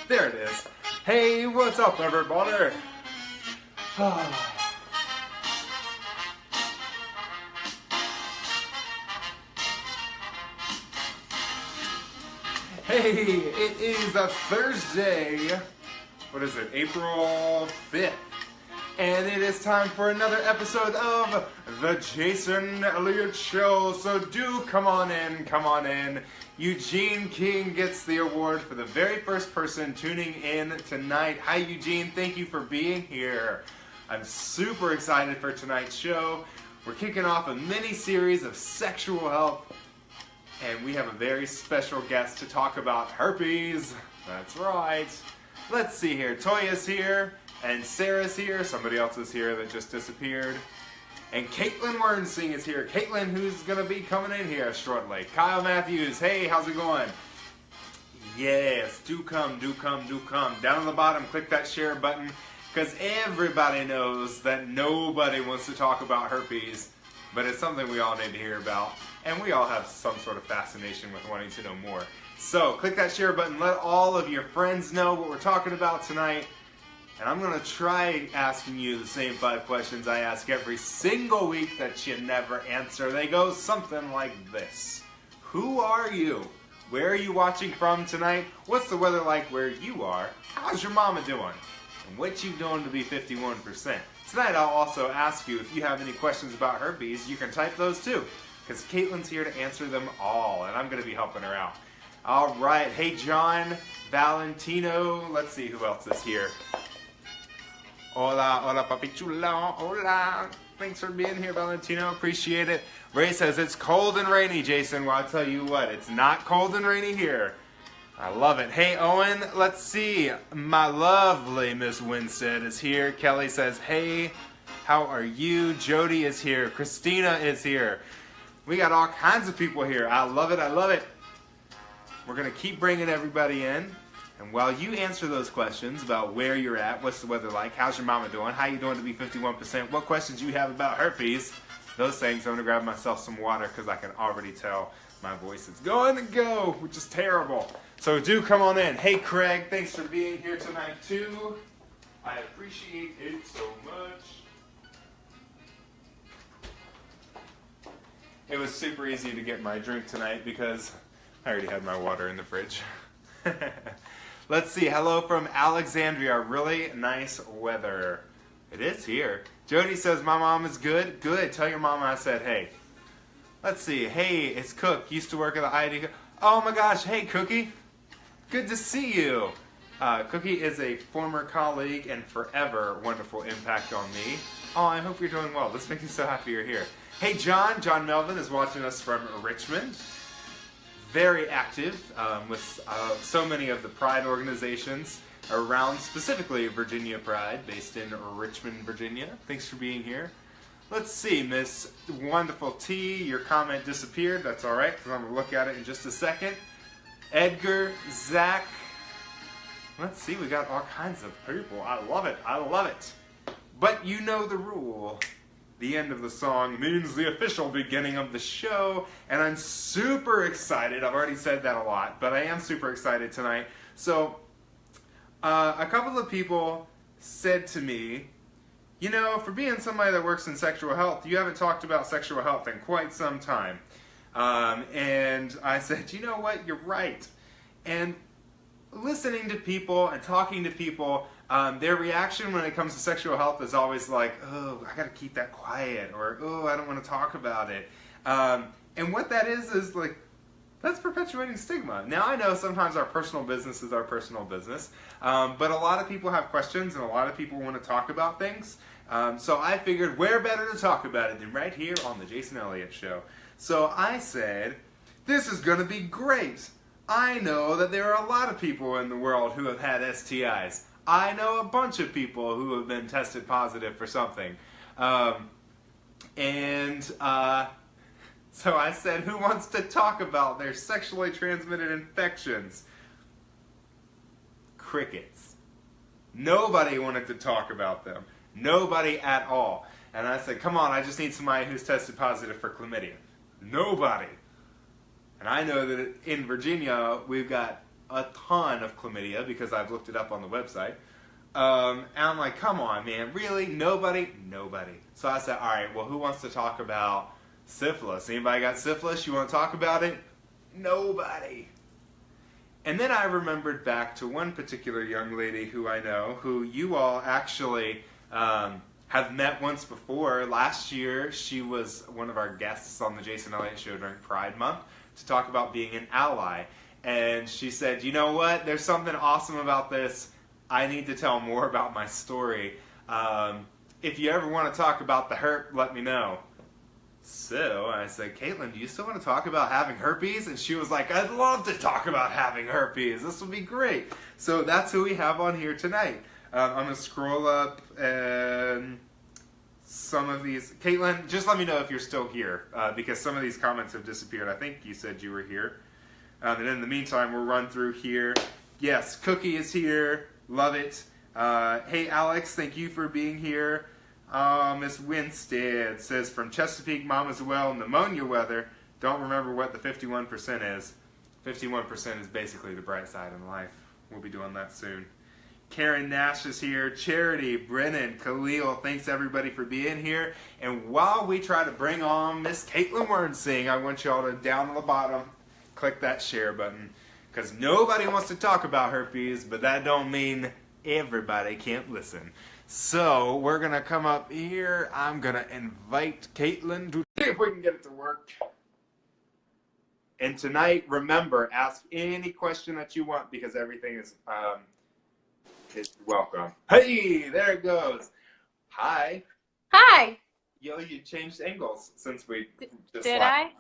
There it is. Hey, what's up, everybody? Hey, it is a Thursday. What is it? April 5th. And it is time for another episode of The Jason Elliott Show. So do come on in, come on in. Eugene King gets the award for the very first person tuning in tonight. Hi, Eugene. Thank you for being here. I'm super excited for tonight's show. We're kicking off a mini-series of sexual health. And we have a very special guest to talk about herpes. That's right. Let's see here. Toya's here. And Sarah's here. Somebody else is here that just disappeared. And Kaitlyn Wernsing is here. Kaitlyn, who's going to be coming in here shortly. Kyle Matthews, hey, how's it going? Yes, do come, do come, do come. Down on the bottom, click that share button. Because everybody knows that nobody wants to talk about herpes. But it's something we all need to hear about. And we all have some sort of fascination with wanting to know more. So, click that share button. Let all of your friends know what we're talking about tonight. And I'm going to try asking you the same 5 questions I ask every single week that you never answer. They go something like this. Who are you? Where are you watching from tonight? What's the weather like where you are? How's your mama doing? And what you doing to be 51%? Tonight I'll also ask you if you have any questions about herpes. You can type those too. Because Kaitlyn's here to answer them all. And I'm going to be helping her out. All right. Hey, John, Valentino. Let's see who else is here. Hola, hola, papi chulo, hola. Thanks for being here, Valentino. Appreciate it. Ray says, it's cold and rainy, Jason. Well, I'll tell you what, it's not cold and rainy here. I love it. Hey, Owen, let's see. My lovely Miss Winstead is here. Kelly says, hey, how are you? Jody is here. Christina is here. We got all kinds of people here. I love it, I love it. We're going to keep bringing everybody in. And while you answer those questions about where you're at, what's the weather like, how's your mama doing, how you doing to be 51%, what questions you have about herpes, those things, I'm going to grab myself some water because I can already tell my voice is going to go, which is terrible. So do come on in. Hey, Craig, thanks for being here tonight, too. I appreciate it so much. It was super easy to get my drink tonight because I already had my water in the fridge. Let's see. Hello from Alexandria. Really nice weather. It is here. Jody says, my mom is good. Good. Tell your mama I said hey. Let's see. Hey, it's Cook. Used to work at the ID. Oh my gosh. Hey, Cookie. Good to see you. Cookie is a former colleague and forever wonderful impact on me. Oh, I hope you're doing well. This makes me so happy you're here. Hey, John. John Melvin is watching us from Richmond. Very active with so many of the Pride organizations around, specifically Virginia Pride, based in Richmond, Virginia. Thanks for being here. Let's see, Miss Wonderful T, your comment disappeared. That's all right, because I'm going to look at it in just a second. Edgar, Zach. Let's see, we got all kinds of people. I love it. I love it. But you know the rule. The end of the song means the official beginning of the show, and I'm super excited. I've already said that a lot, but I am super excited tonight. So, a couple of people said to me, you know, for being somebody that works in sexual health, you haven't talked about sexual health in quite some time. And I said, you know what, you're right. And listening to people and talking to people, their reaction when it comes to sexual health is always like, oh, I gotta keep that quiet, or oh, I don't want to talk about it. And what that is like, that's perpetuating stigma. Now I know sometimes our personal business is our personal business, but a lot of people have questions and a lot of people want to talk about things. So I figured where better to talk about it than right here on the Jason Elliott Show. So I said, this is gonna be great. I know that there are a lot of people in the world who have had STIs. I know a bunch of people who have been tested positive for something. So I said, who wants to talk about their sexually transmitted infections? Crickets. Nobody wanted to talk about them. Nobody at all. And I said, come on, I just need somebody who's tested positive for chlamydia. Nobody. And I know that in Virginia, we've got a ton of chlamydia because I've looked it up on the website. And I'm like, come on, man, really? Nobody? Nobody. So I said, all right, well, who wants to talk about syphilis? Anybody got syphilis? You want to talk about it? Nobody. And then I remembered back to one particular young lady who I know, who you all actually have met once before. Last year, she was one of our guests on the Jason Elliott Show during Pride Month to talk about being an ally. And she said, you know what? There's something awesome about this. I need to tell more about my story. If you ever want to talk about the herp, let me know. So I said, Kaitlyn, do you still want to talk about having herpes? And she was like, I'd love to talk about having herpes. This will be great. So that's who we have on here tonight. I'm going to scroll up and some of these. Kaitlyn, just let me know if you're still here because some of these comments have disappeared. I think you said you were here. And in the meantime, we'll run through here. Yes, Cookie is here. Love it. Hey, Alex, thank you for being here. Miss Winstead says, from Chesapeake, Mama's well, pneumonia weather. Don't remember what the 51% is. 51% is basically the bright side in life. We'll be doing that soon. Karen Nash is here. Charity, Brennan, Khalil, thanks everybody for being here. And while we try to bring on Miss Kaitlyn Wernsing, I want y'all to, down on the bottom, click that share button. Because nobody wants to talk about herpes, but that don't mean everybody can't listen. So we're going to come up here. I'm going to invite Kaitlyn to see if we can get it to work. And tonight, remember, ask any question that you want because everything is welcome. Hey, there it goes. Hi. Hi. Yo, you changed angles since we just Did I?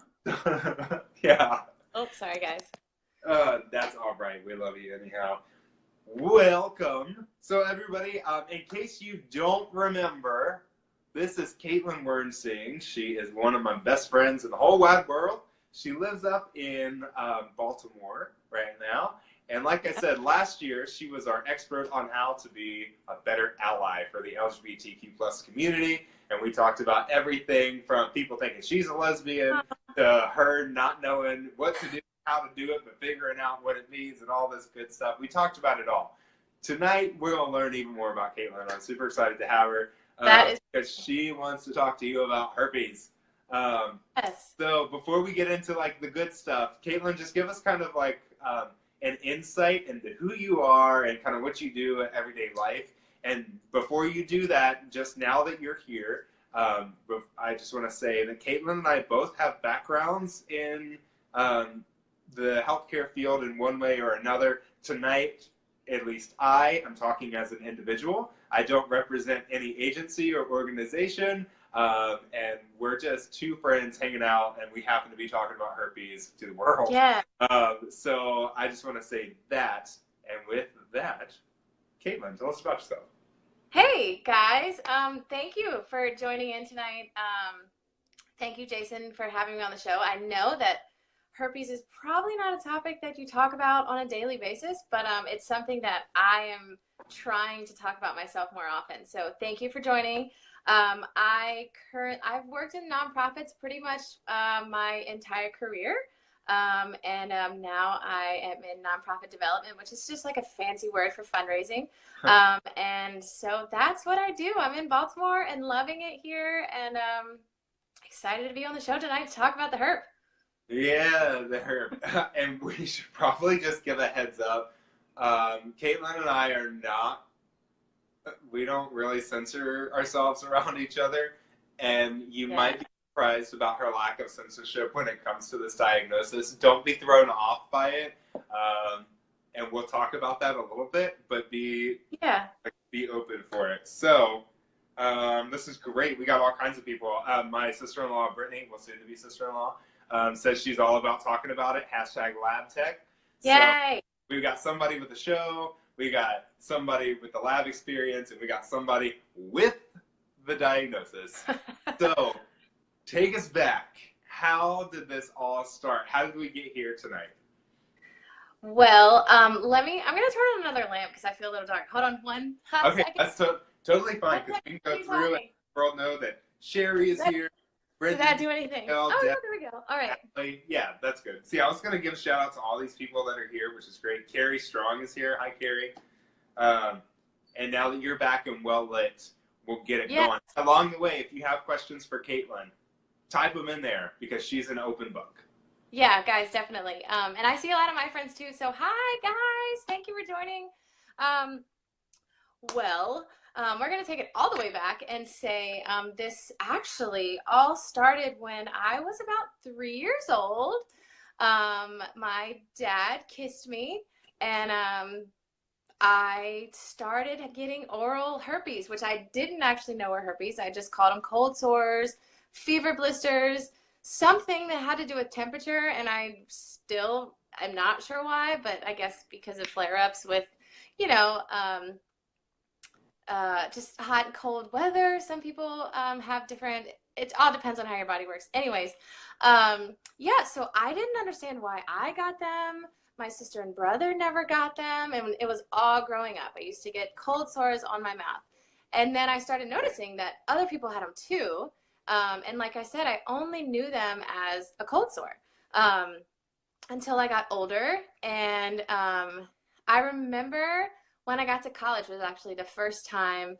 Yeah. Oh, sorry, guys. That's all right. We love you anyhow. Welcome. So everybody, in case you don't remember, this is Kaitlyn Wernsing. She is one of my best friends in the whole wide world. She lives up in Baltimore right now. And like I said, last year, she was our expert on how to be a better ally for the LGBTQ plus community. And we talked about everything from people thinking she's a lesbian to her not knowing what to do, how to do it, but figuring out what it means and all this good stuff. We talked about it all. Tonight, we're going to learn even more about Kaitlyn. I'm super excited to have her because she wants to talk to you about herpes. Yes. So before we get into like the good stuff, Kaitlyn, just give us kind of like an insight into who you are and kind of what you do in everyday life. And before you do that, just now that you're here, I just want to say that Kaitlyn and I both have backgrounds in the healthcare field in one way or another. Tonight, at least I am talking as an individual. I don't represent any agency or organization, and we're just two friends hanging out, and we happen to be talking about herpes to the world. Yeah. So I just want to say that, and with that, Kaitlyn, tell us about yourself. Hey, guys. Thank you for joining in tonight. Thank you, Jason, for having me on the show. I know that herpes is probably not a topic that you talk about on a daily basis, but it's something that I am trying to talk about myself more often. So thank you for joining. I've worked in nonprofits pretty much my entire career. Now I am in nonprofit development, which is just like a fancy word for fundraising. And so that's what I do. I'm in Baltimore and loving it here, and excited to be on the show tonight to talk about the herp. Yeah, the herp. And we should probably just give a heads up. Kaitlyn and I are not, we don't really censor ourselves around each other. And you might be surprised about her lack of censorship when it comes to this diagnosis. Don't be thrown off by it. And we'll talk about that a little bit, but be open for it. So, this is great. We got all kinds of people. My sister-in-law, Brittany, well, soon to be sister-in-law, says she's all about talking about it. #LabTech. Yay! So we got somebody with the show, we got somebody with the lab experience, and we got somebody with the diagnosis. So take us back. How did this all start? How did we get here tonight? Well, I'm going to turn on another lamp because I feel a little dark. Hold on one second. That's totally fine because we can go through and the world know that Sherry is here, Did that do anything? Oh, yeah, there we go. All right. Yeah, that's good. See, I was going to give a shout out to all these people that are here, which is great. Carrie Strong is here. Hi, Carrie. And now that you're back and well lit, we'll get it going. Along the way, if you have questions for Kaitlyn, type them in there because she's an open book. Yeah, guys, definitely. And I see a lot of my friends too. So hi, guys. Thank you for joining. We're going to take it all the way back and say this actually all started when I was about 3 years old. My dad kissed me, and I started getting oral herpes, which I didn't actually know were herpes. I just called them cold sores, fever blisters, something that had to do with temperature, and I'm not sure why, but I guess because of flare-ups with, just hot and cold weather. Some people have different, it all depends on how your body works. Anyways, so I didn't understand why I got them. My sister and brother never got them, and it was all growing up. I used to get cold sores on my mouth. And then I started noticing that other people had them too. And like I said, I only knew them as a cold sore until I got older. And I remember when I got to college was actually the first time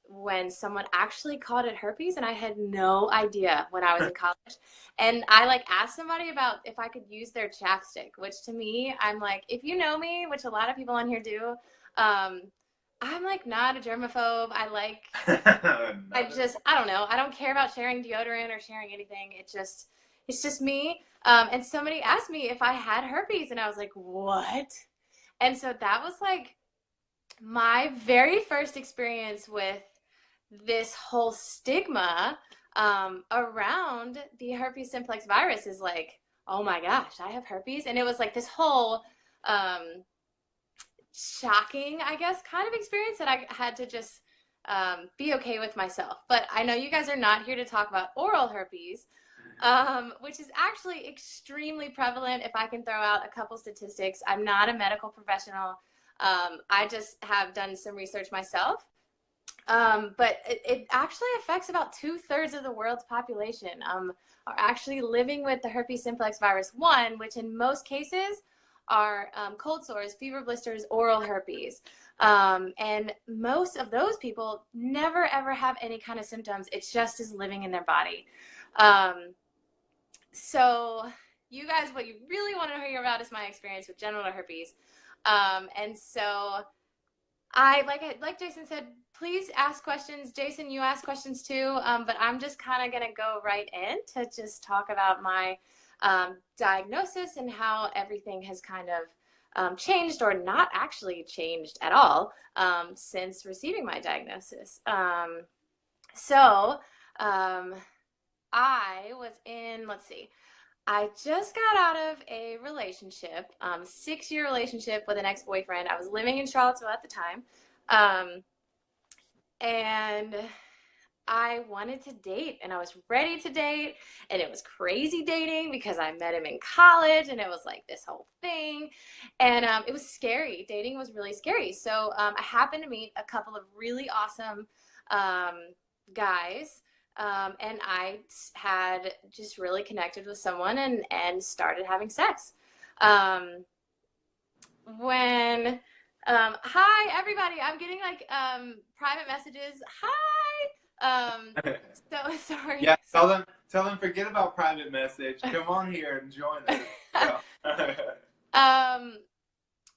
when someone actually called it herpes, and I had no idea when I was in college. And I asked somebody about if I could use their chapstick, which to me, I'm like, if you know me, which a lot of people on here do, I'm not a germaphobe. I don't know. I don't care about sharing deodorant or sharing anything. It's just me. And somebody asked me if I had herpes, and I was like, what? And so that was my very first experience with this whole stigma around the herpes simplex virus is oh my gosh, I have herpes. And it was this whole shocking, I guess, kind of experience that I had to just be okay with myself. But I know you guys are not here to talk about oral herpes, which is actually extremely prevalent. If I can throw out a couple statistics, I'm not a medical professional. I just have done some research myself. But it actually affects about 2/3 of the world's population are actually living with the herpes simplex virus 1, which in most cases are cold sores, fever blisters, oral herpes. And most of those people never, ever have any kind of symptoms. It's just is living in their body. So you guys, what you really want to hear about is my experience with genital herpes. And so like Jason said, please ask questions. Jason, you ask questions too. But I'm just kind of going to go right in to just talk about my diagnosis and how everything has kind of changed or not actually changed at all since receiving my diagnosis. I was in, I just got out of a relationship, 6-year relationship with an ex-boyfriend. I was living in Charlottesville at the time. And I wanted to date, and I was ready to date, and it was crazy dating because I met him in college, and it was this whole thing. And it was scary. Dating was really scary. So I happened to meet a couple of really awesome guys. And I had just really connected with someone and started having sex. Hi everybody, I'm getting private messages. Hi. So sorry. Yeah, tell them forget about private message. Come on here and join us.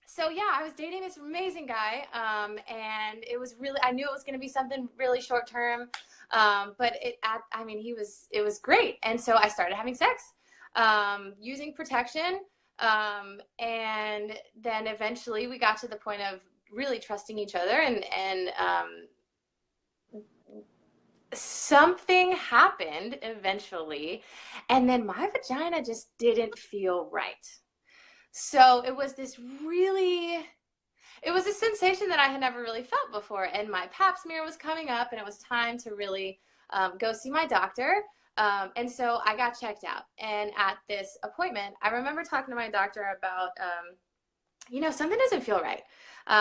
So yeah, I was dating this amazing guy, and it was I knew it was going to be something really short term, but it was great. And so I started having sex, using protection, and then eventually we got to the point of really trusting each other, and something happened eventually, and then my vagina just didn't feel right. So it was a sensation that I had never really felt before. And my pap smear was coming up, and it was time to really go see my doctor. And so I got checked out. And at this appointment, I remember talking to my doctor about, something doesn't feel right.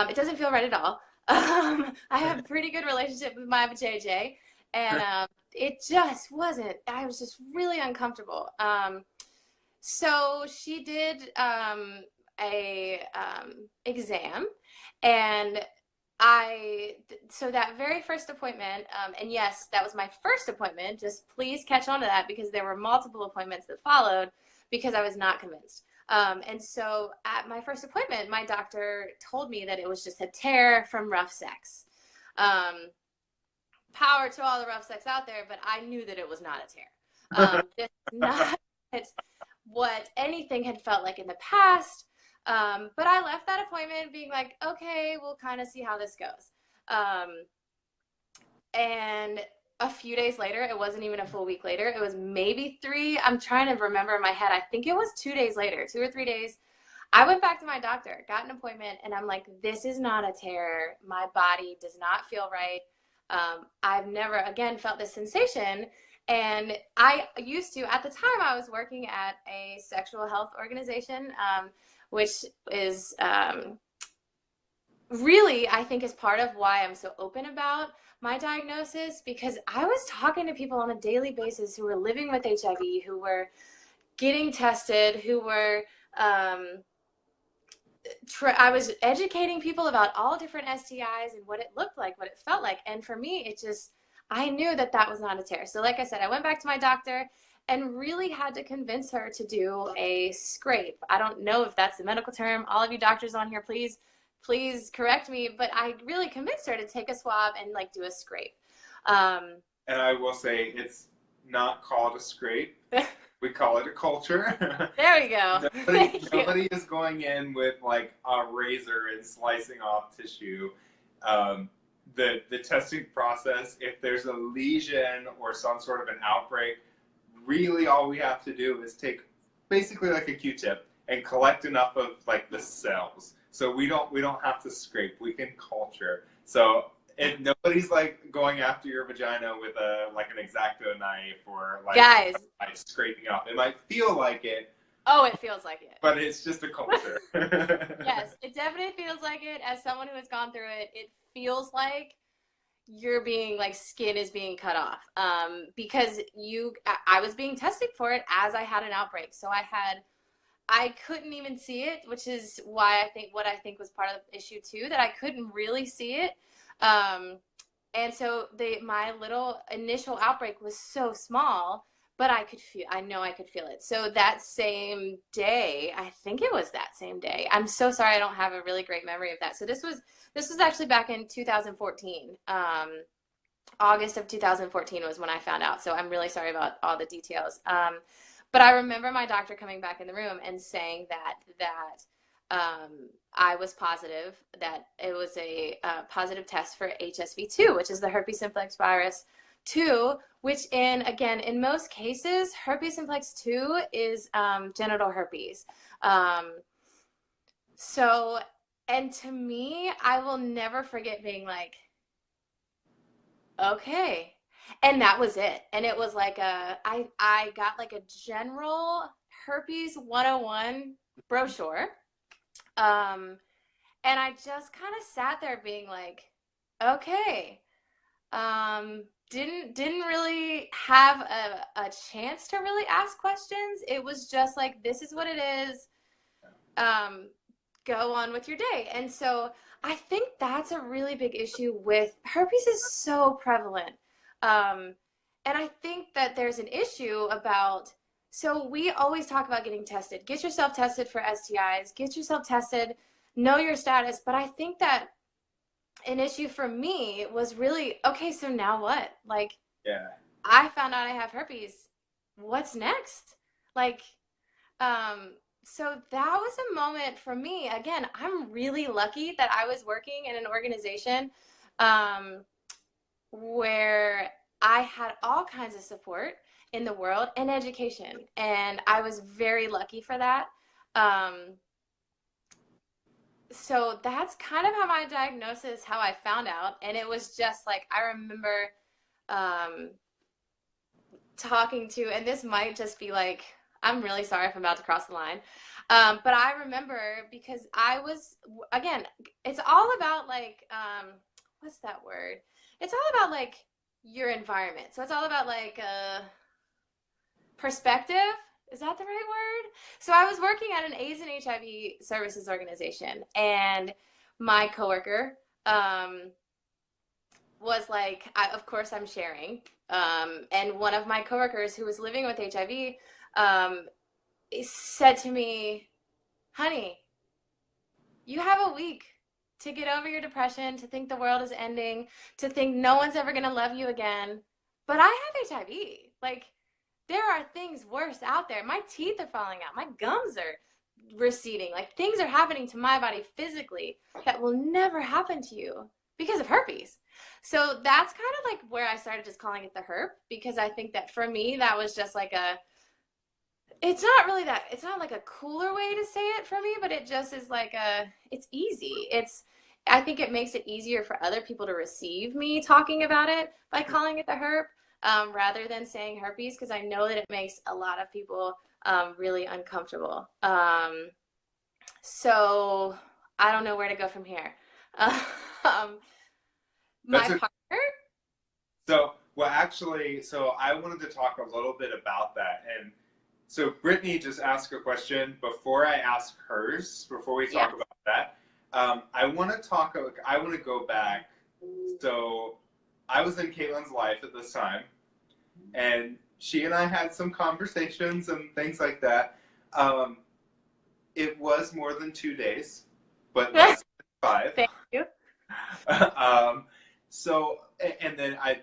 It doesn't feel right at all. I have a pretty good relationship with my JJ. And it just wasn't, I was just really uncomfortable. So she did a exam, and so that very first appointment, and yes, that was my first appointment. Just please catch on to that, because there were multiple appointments that followed because I was not convinced. And so at my first appointment, my doctor told me that it was just a tear from rough sex. Power to all the rough sex out there, but I knew that it was not a tear. It's not what anything had felt like in the past. But I left that appointment being like, okay, we'll kind of see how this goes. And a few days later, it wasn't even a full week later, it was maybe 3. I'm trying to remember in my head. I think it was 2 days later, 2 or 3 days. I went back to my doctor, got an appointment, and I'm like, this is not a tear. My body does not feel right. I've never, again, felt this sensation. And I used to, at the time, I was working at a sexual health organization, which is really, I think, is part of why I'm so open about my diagnosis, because I was talking to people on a daily basis who were living with HIV, who were getting tested, who were, I was educating people about all different STIs and what it looked like, what it felt like. And for me, it just, I knew that that was not a tear. So like I said, I went back to my doctor and really had to convince her to do a scrape. I don't know if that's the medical term. All of you doctors on here, please correct me. But I really convinced her to take a swab and like do a scrape. And I will say, it's not called a scrape. We call it a culture. There we go. Nobody is going in with like a razor and slicing off tissue. The testing process, if there's a lesion or some sort of an outbreak, really all we have to do is take basically like a Q-tip and collect enough of like the cells. So we don't have to scrape. We can culture. So nobody's like going after your vagina with an X-Acto knife or like scraping off. It might feel like it. Oh, it feels like it. But it's just a culture. Yes, it definitely feels like it. As someone who has gone through it, it feels like you're being like skin is being cut off. Because I was being tested for it as I had an outbreak. So I couldn't even see it, which is why what I think was part of the issue too, that I couldn't really see it. And so my little initial outbreak was so small, but I know I could feel it. So that same day, I think it was that same day. I'm so sorry I don't have a really great memory of that. So this was actually back in 2014. August of 2014 was when I found out. So I'm really sorry about all the details. But I remember my doctor coming back in the room and saying that I was positive, that it was a positive test for HSV2, which is the herpes simplex virus 2, which in most cases, herpes simplex 2 is genital herpes. So, and to me, I will never forget being like, okay. And that was it. And it was like I got like a general herpes 101 brochure. And I just kind of sat there being like, okay. Didn't really have a chance to really ask questions. It was just like, this is what it is. Go on with your day. And so I think that's a really big issue with herpes is so prevalent. And I think that there's an issue about, so we always talk about getting tested. Get yourself tested for STIs. Get yourself tested. Know your status. But I think that an issue for me was really, okay, so now what? Like, yeah, I found out I have herpes. What's next? Like, so that was a moment for me. Again, I'm really lucky that I was working in an organization where I had all kinds of support in the world and education. And I was very lucky for that. So that's kind of how my diagnosis, how I found out. And it was just like, I remember talking to, and this might just be like, I'm really sorry if I'm about to cross the line. But I remember because I was, again, it's all about like, what's that word? It's all about like your environment. So it's all about like perspective. Is that the right word? So I was working at an AIDS and HIV services organization, and my coworker was like, of course I'm sharing. And one of my coworkers who was living with HIV said to me, honey, you have a week to get over your depression, to think the world is ending, to think no one's ever going to love you again. But I have HIV. Like, there are things worse out there. My teeth are falling out. My gums are receding. Like, things are happening to my body physically that will never happen to you because of herpes. So that's kind of like where I started just calling it the herp, because I think that for me, that was just like it's not really that, it's not like a cooler way to say it for me, but it just is like it's easy. I think it makes it easier for other people to receive me talking about it by calling it the herp, rather than saying herpes, because I know that it makes a lot of people really uncomfortable. So I don't know where to go from here. My partner. So, well, actually, so I wanted to talk a little bit about that. And so Brittany just asked a question before I ask hers, before we talk about that. I want to go back. So I was in Kaitlyn's life at this time, and she and I had some conversations and things like that. It was more than 2 days, but less than 5. Thank you. So, and then I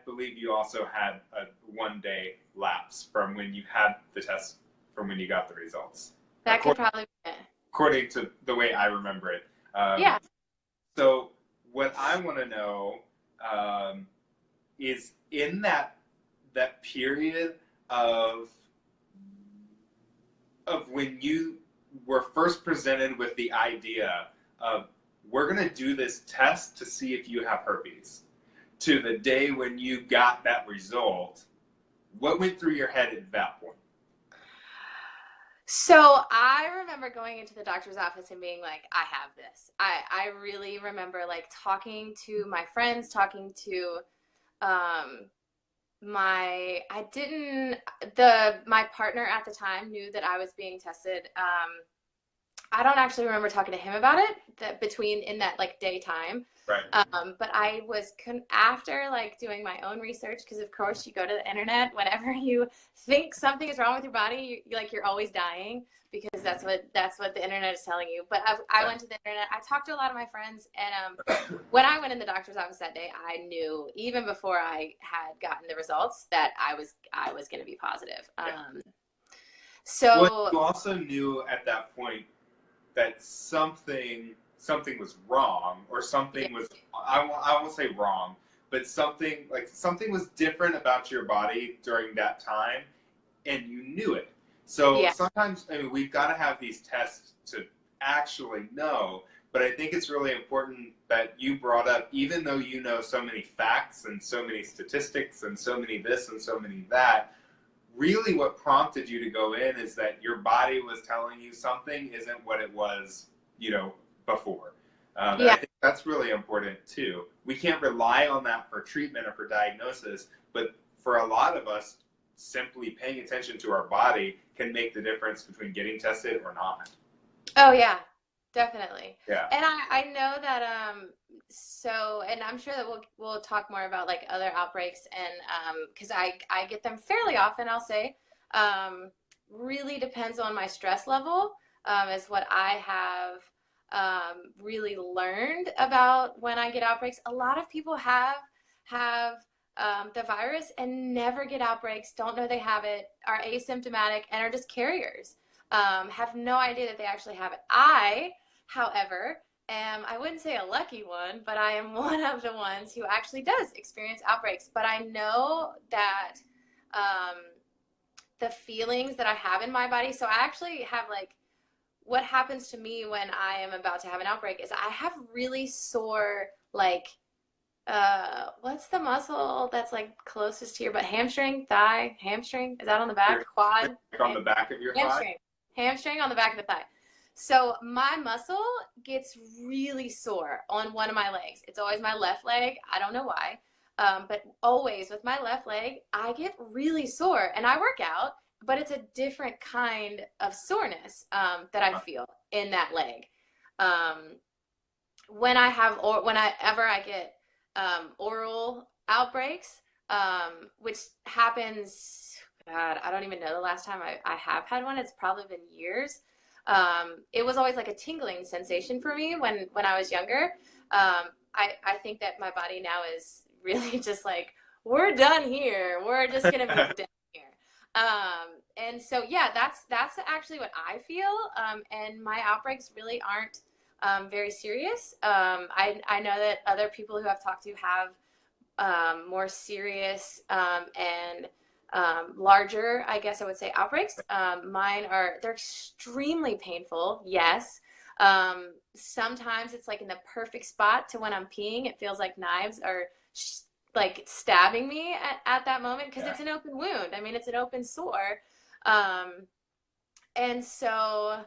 believe you also had a 1-day lapse from when you had the test from when you got the results. That could probably be it. According to the way I remember it. Yeah. So what I want to know is in that period of when you were first presented with the idea of, we're going to do this test to see if you have herpes, to the day when you got that result, what went through your head at that point? So I remember going into the doctor's office and being like, I have this. I really remember like talking to my friends, talking to my partner at the time knew that I was being tested. I don't actually remember talking to him about it in that like daytime. Right. But I was after like doing my own research, because of course you go to the internet whenever you think something is wrong with your body, you're always dying, because that's what the internet is telling you. But I went to the internet. I talked to a lot of my friends, and when I went in the doctor's office that day, I knew even before I had gotten the results that I was going to be positive. So well, you also knew at that point that something was wrong, or something was, I won't say wrong, but something was different about your body during that time, and you knew it. So sometimes, I mean, we've got to have these tests to actually know, but I think it's really important that you brought up, even though you know so many facts and so many statistics and so many this and so many that, really what prompted you to go in is that your body was telling you something isn't what it was, before. I think that's really important too. We can't rely on that for treatment or for diagnosis, but for a lot of us, simply paying attention to our body can make the difference between getting tested or not. Oh yeah, definitely. Yeah. And I know that and I'm sure that we'll talk more about like other outbreaks, and because I get them fairly often, I'll say. Really depends on my stress level, is what I have really learned about when I get outbreaks. A lot of people have the virus and never get outbreaks, don't know they have it, are asymptomatic, and are just carriers. Have no idea that they actually have it. I, however, I wouldn't say a lucky one, but I am one of the ones who actually does experience outbreaks. But I know that the feelings that I have in my body, so I actually have like, what happens to me when I am about to have an outbreak is I have really sore, like, what's the muscle that's like closest to your butt? Hamstring, thigh, hamstring? Is that on the back? Quad? On the back of your hamstring. thigh? Hamstring on the back of the thigh. So my muscle gets really sore on one of my legs. It's always my left leg. I don't know why. But always with my left leg, I get really sore, and I work out, but it's a different kind of soreness that I feel in that leg. When I have, or whenever I get oral outbreaks, which happens, God, I don't even know the last time I have had one. It's probably been years. It was always like a tingling sensation for me when I was younger. I think that my body now is really just like, we're done here. We're just gonna be done here. And so yeah, that's actually what I feel. And my outbreaks really aren't very serious. I know that other people who I've talked to have more serious and larger, I guess I would say, outbreaks. Mine they're extremely painful, yes. Sometimes it's like in the perfect spot to when I'm peeing. It feels like knives are like stabbing me at that moment, because it's an open wound. I mean, it's an open sore. And so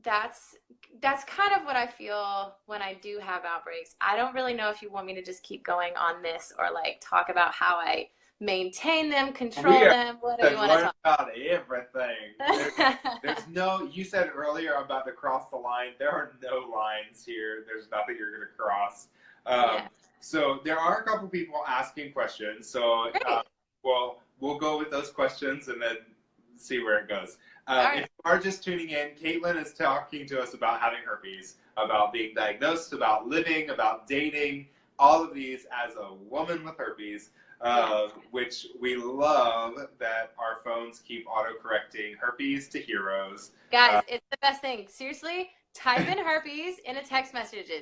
that's kind of what I feel when I do have outbreaks. I don't really know if you want me to just keep going on this, or like talk about how I maintain them, control them. What do you want to talk about? Everything. There's no, you said earlier I'm about to cross the line. There are no lines here. There's nothing you're going to cross. So there are a couple people asking questions. So we'll go with those questions and then see where it goes. If you are just tuning in, Kaitlyn is talking to us about having herpes, about being diagnosed, about living, about dating, all of these as a woman with herpes, which we love that our phones keep auto-correcting herpes to heroes. Guys, it's the best thing. Seriously, type in herpes in a text message.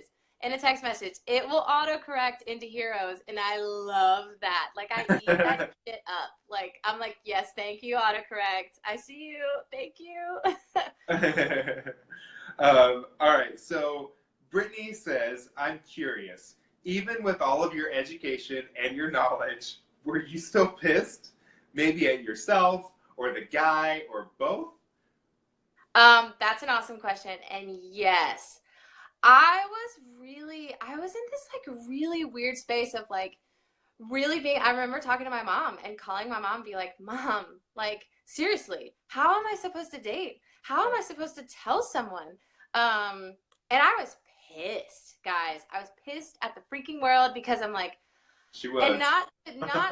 It will autocorrect into heroes, and I love that. Like, I eat that shit up. Like, I'm like, yes, thank you, autocorrect. I see you. Thank you. All right, so Brittany says, I'm curious. Even with all of your education and your knowledge, were you still pissed? Maybe at yourself, or the guy, or both? That's an awesome question, and yes. I was in this like really weird space of like really being, I remember talking to my mom and calling my mom and be like, Mom, like, seriously, how am I supposed to date? How am I supposed to tell someone? And I was pissed, guys. I was pissed at the freaking world, because I'm like, she was. And not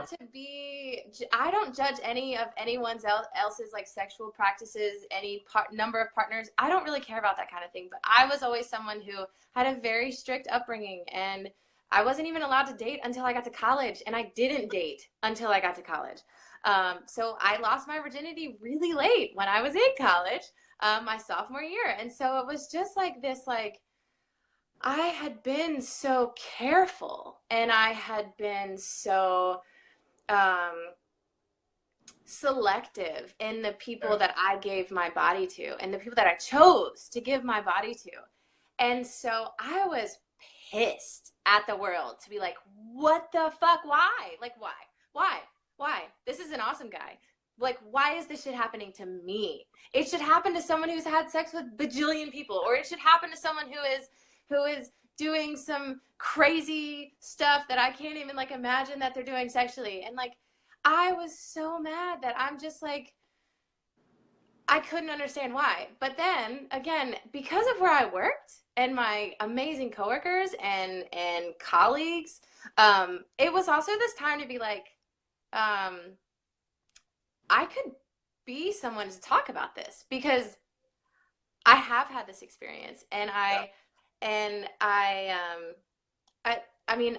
to be, I don't judge any of anyone's else's like sexual practices, any number of partners. I don't really care about that kind of thing. But I was always someone who had a very strict upbringing, and I wasn't even allowed to date until I got to college, and I didn't date until I got to college. So I lost my virginity really late when I was in college, my sophomore year. And so it was just like this, like, I had been so careful, and I had been so selective in the people that I gave my body to, and the people that I chose to give my body to. And so I was pissed at the world to be like, what the fuck? Why? Like, why? This is an awesome guy. Like, why is this shit happening to me? It should happen to someone who's had sex with bajillion people, or it should happen to someone who is doing some crazy stuff that I can't even like imagine that they're doing sexually. And like, I was so mad that I'm just like, I couldn't understand why. But then again, because of where I worked and my amazing coworkers and colleagues, it was also this time to be like, I could be someone to talk about this, because I have had this experience, and I mean,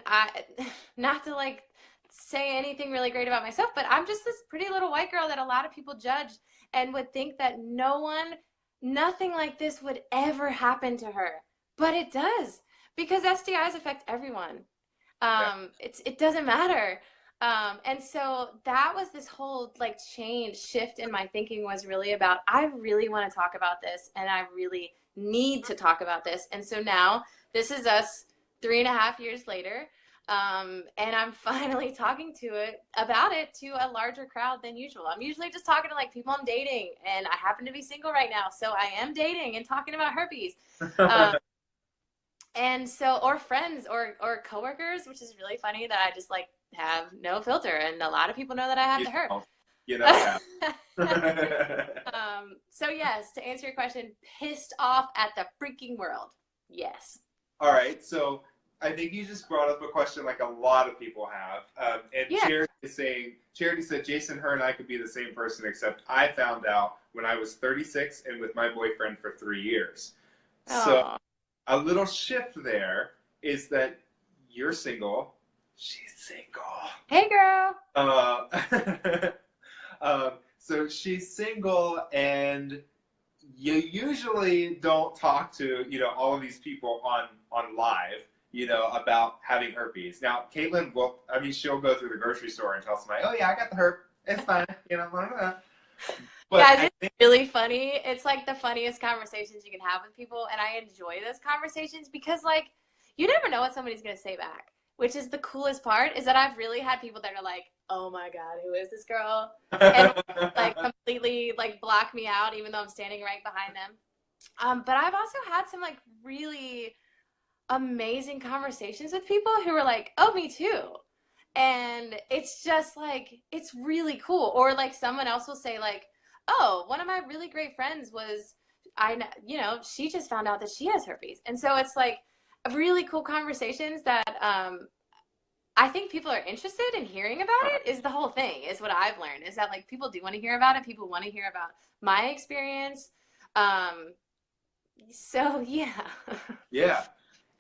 not to like say anything really great about myself, but I'm just this pretty little white girl that a lot of people judge and would think that nothing like this would ever happen to her. But it does, because STIs affect everyone. It doesn't matter. And so that was this whole like shift in my thinking, was really about, I really want to talk about this, and I really need to talk about this. And so now this is us 3.5 years later, and I'm finally talking about it to a larger crowd than usual. I'm usually just talking to like people I'm dating, and I happen to be single right now, so I am dating and talking about herpes. And so, or friends or coworkers, which is really funny that I just like have no filter, and a lot of people know that I have You the herp. don't. You know So yes, to answer your question, pissed off at the freaking world. Yes. All right, so I think you just brought up a question like a lot of people have. And Yeah. Charity said, Jason, her and I could be the same person, except I found out when I was 36 and with my boyfriend for 3 years. So Oh. a little shift there is that you're single, she's single. Hey, girl. So she's single, and you usually don't talk to all of these people on live about having herpes. Now Kaitlyn she'll go through the grocery store and tell somebody, oh yeah, I got the herp, it's fine, blah, blah, blah. But Guys, it's really funny. It's like the funniest conversations you can have with people, and I enjoy those conversations because like you never know what somebody's gonna say back, which is the coolest part. Is that I've really had people that are like, oh my god, who is this girl, and like completely like block me out even though I'm standing right behind them. But I've also had some like really amazing conversations with people who were like, oh, me too. And it's just like, it's really cool. Or like someone else will say like, oh, one of my really great friends was, she just found out that she has herpes. And so it's like really cool conversations that I think people are interested in hearing about it is the whole thing, is what I've learned, is that like people do want to hear about it. People want to hear about my experience. So yeah. Yeah.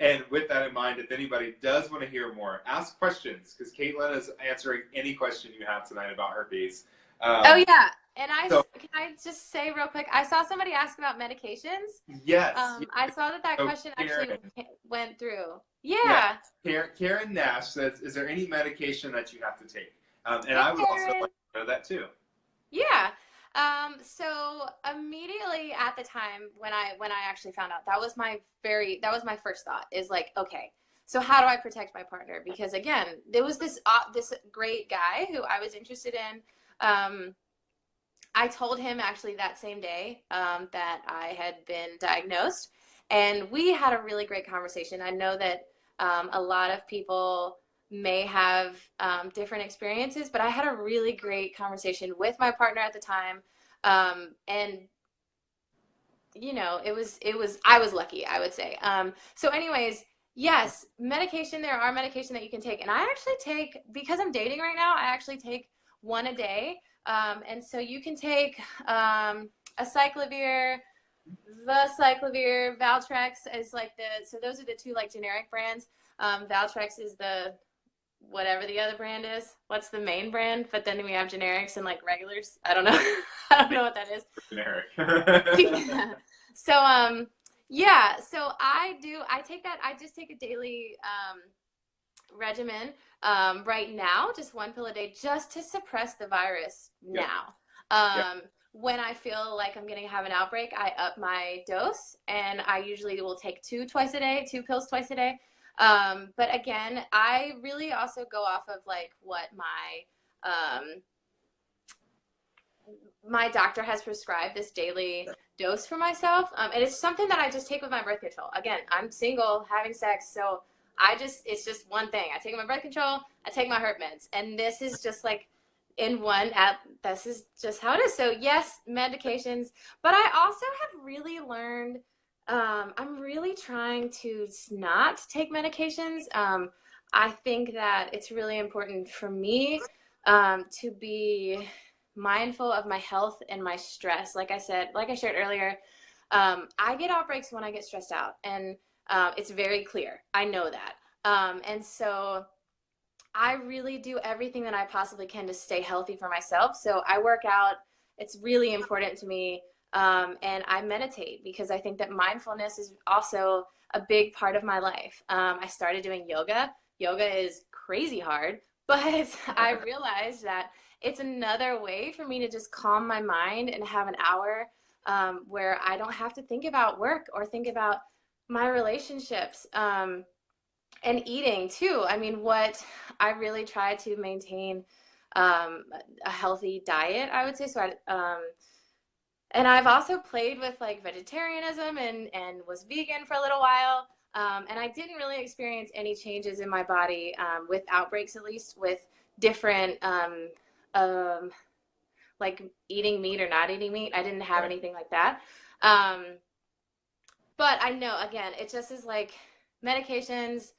And with that in mind, if anybody does want to hear more, ask questions, because Kaitlyn is answering any question you have tonight about herpes. Oh yeah, and can I just say real quick? I saw somebody ask about medications. Yes. I saw that question Karen, actually went through. Yeah. Karen Nash says, "Is there any medication that you have to take?" And I would also like to know that too. Yeah. So immediately at the time when I actually found out, that was my first thought, is like, okay, so how do I protect my partner? Because again, there was this great guy who I was interested in. I told him actually that same day that I had been diagnosed, and we had a really great conversation. I know that a lot of people may have different experiences, but I had a really great conversation with my partner at the time. And I was lucky, I would say. So anyways, yes, medication, there are medication that you can take. And I actually take, because I'm dating right now, I actually take one a day. And so you can take a cyclovir, Valtrex is like so those are the two like generic brands. Valtrex is the whatever the other brand is. What's the main brand? But then we have generics and like regulars. I don't know. I don't know what that is. Generic. Yeah. So so I take that. I just take a daily regimen right now, just one pill a day, just to suppress the virus now. When I feel like I'm going to have an outbreak, I up my dose, and I usually will take two pills twice a day. But again, I really also go off of like what my doctor has prescribed, this daily dose for myself. And it's something that I just take with my birth control. Again, I'm single, having sex, so it's just one thing. I take my birth control, I take my herp meds, and this is just like in one app. This is just how it is. So yes, medications, but I also have really learned, I'm really trying to not take medications. I think that it's really important for me to be mindful of my health and my stress. Like I shared earlier, I get outbreaks when I get stressed out, and it's very clear. I know that. And so I really do everything that I possibly can to stay healthy for myself. So I work out. It's really important to me. And I meditate, because I think that mindfulness is also a big part of my life. I started doing yoga. Yoga is crazy hard, but I realized that it's another way for me to just calm my mind and have an hour where I don't have to think about work or think about my relationships, and eating too. I mean, what I really try to maintain a healthy diet, I would say. So and I've also played with like vegetarianism and was vegan for a little while. And I didn't really experience any changes in my body with outbreaks, at least with different, um, like eating meat or not eating meat. I didn't have Right. anything like that. Um, but I know, again, it just is like medications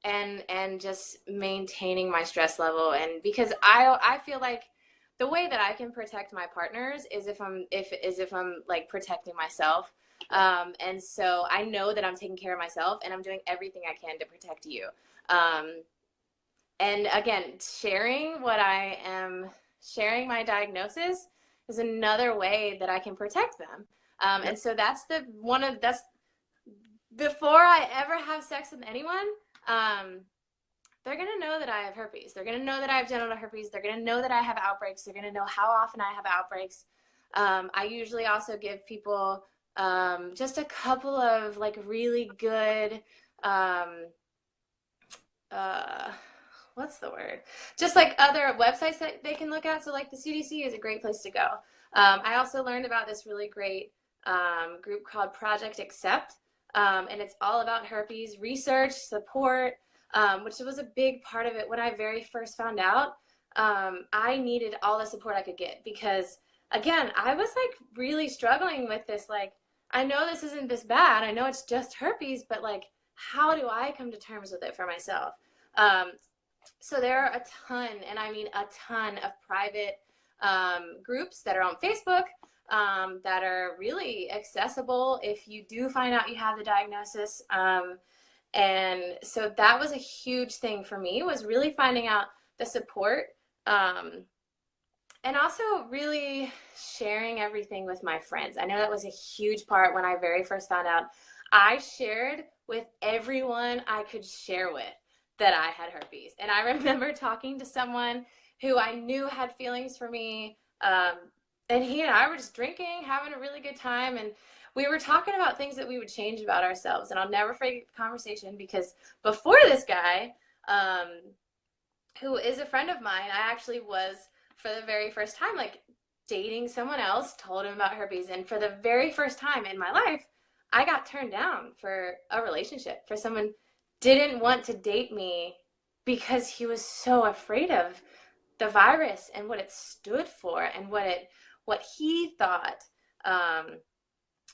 and just maintaining my stress level. And because I feel like the way that I can protect my partners is if I'm like protecting myself. And so I know that I'm taking care of myself and I'm doing everything I can to protect you. Um, and again, sharing my diagnosis is another way that I can protect them. Yep. And so that's before I ever have sex with anyone, um, they're going to know that I have herpes. They're going to know that I have genital herpes. They're going to know that I have outbreaks. They're going to know how often I have outbreaks. I usually also give people just a couple of like really good, uh, what's the word? Just like other websites that they can look at. So like the CDC is a great place to go. I also learned about this really great group called Project Accept. And it's all about herpes research, support, which was a big part of it when I very first found out. I needed all the support I could get because, again, I was like really struggling with this. Like, I know this isn't this bad. I know it's just herpes, but like, how do I come to terms with it for myself? Um, so there are a ton, and I mean a ton of private groups that are on Facebook that are really accessible if you do find out you have the diagnosis. And so that was a huge thing for me, was really finding out the support, um, and also really sharing everything with my friends. I know that was a huge part when I very first found out. I shared with everyone I could share with that I had herpes. And I remember talking to someone who I knew had feelings for me. And he and I were just drinking, having a really good time. And we were talking about things that we would change about ourselves. And I'll never forget the conversation because before this guy, who is a friend of mine, I actually was, for the very first time, like dating someone else, told him about herpes. And for the very first time in my life, I got turned down for a relationship, for someone didn't want to date me because he was so afraid of the virus and what it stood for and what he thought um,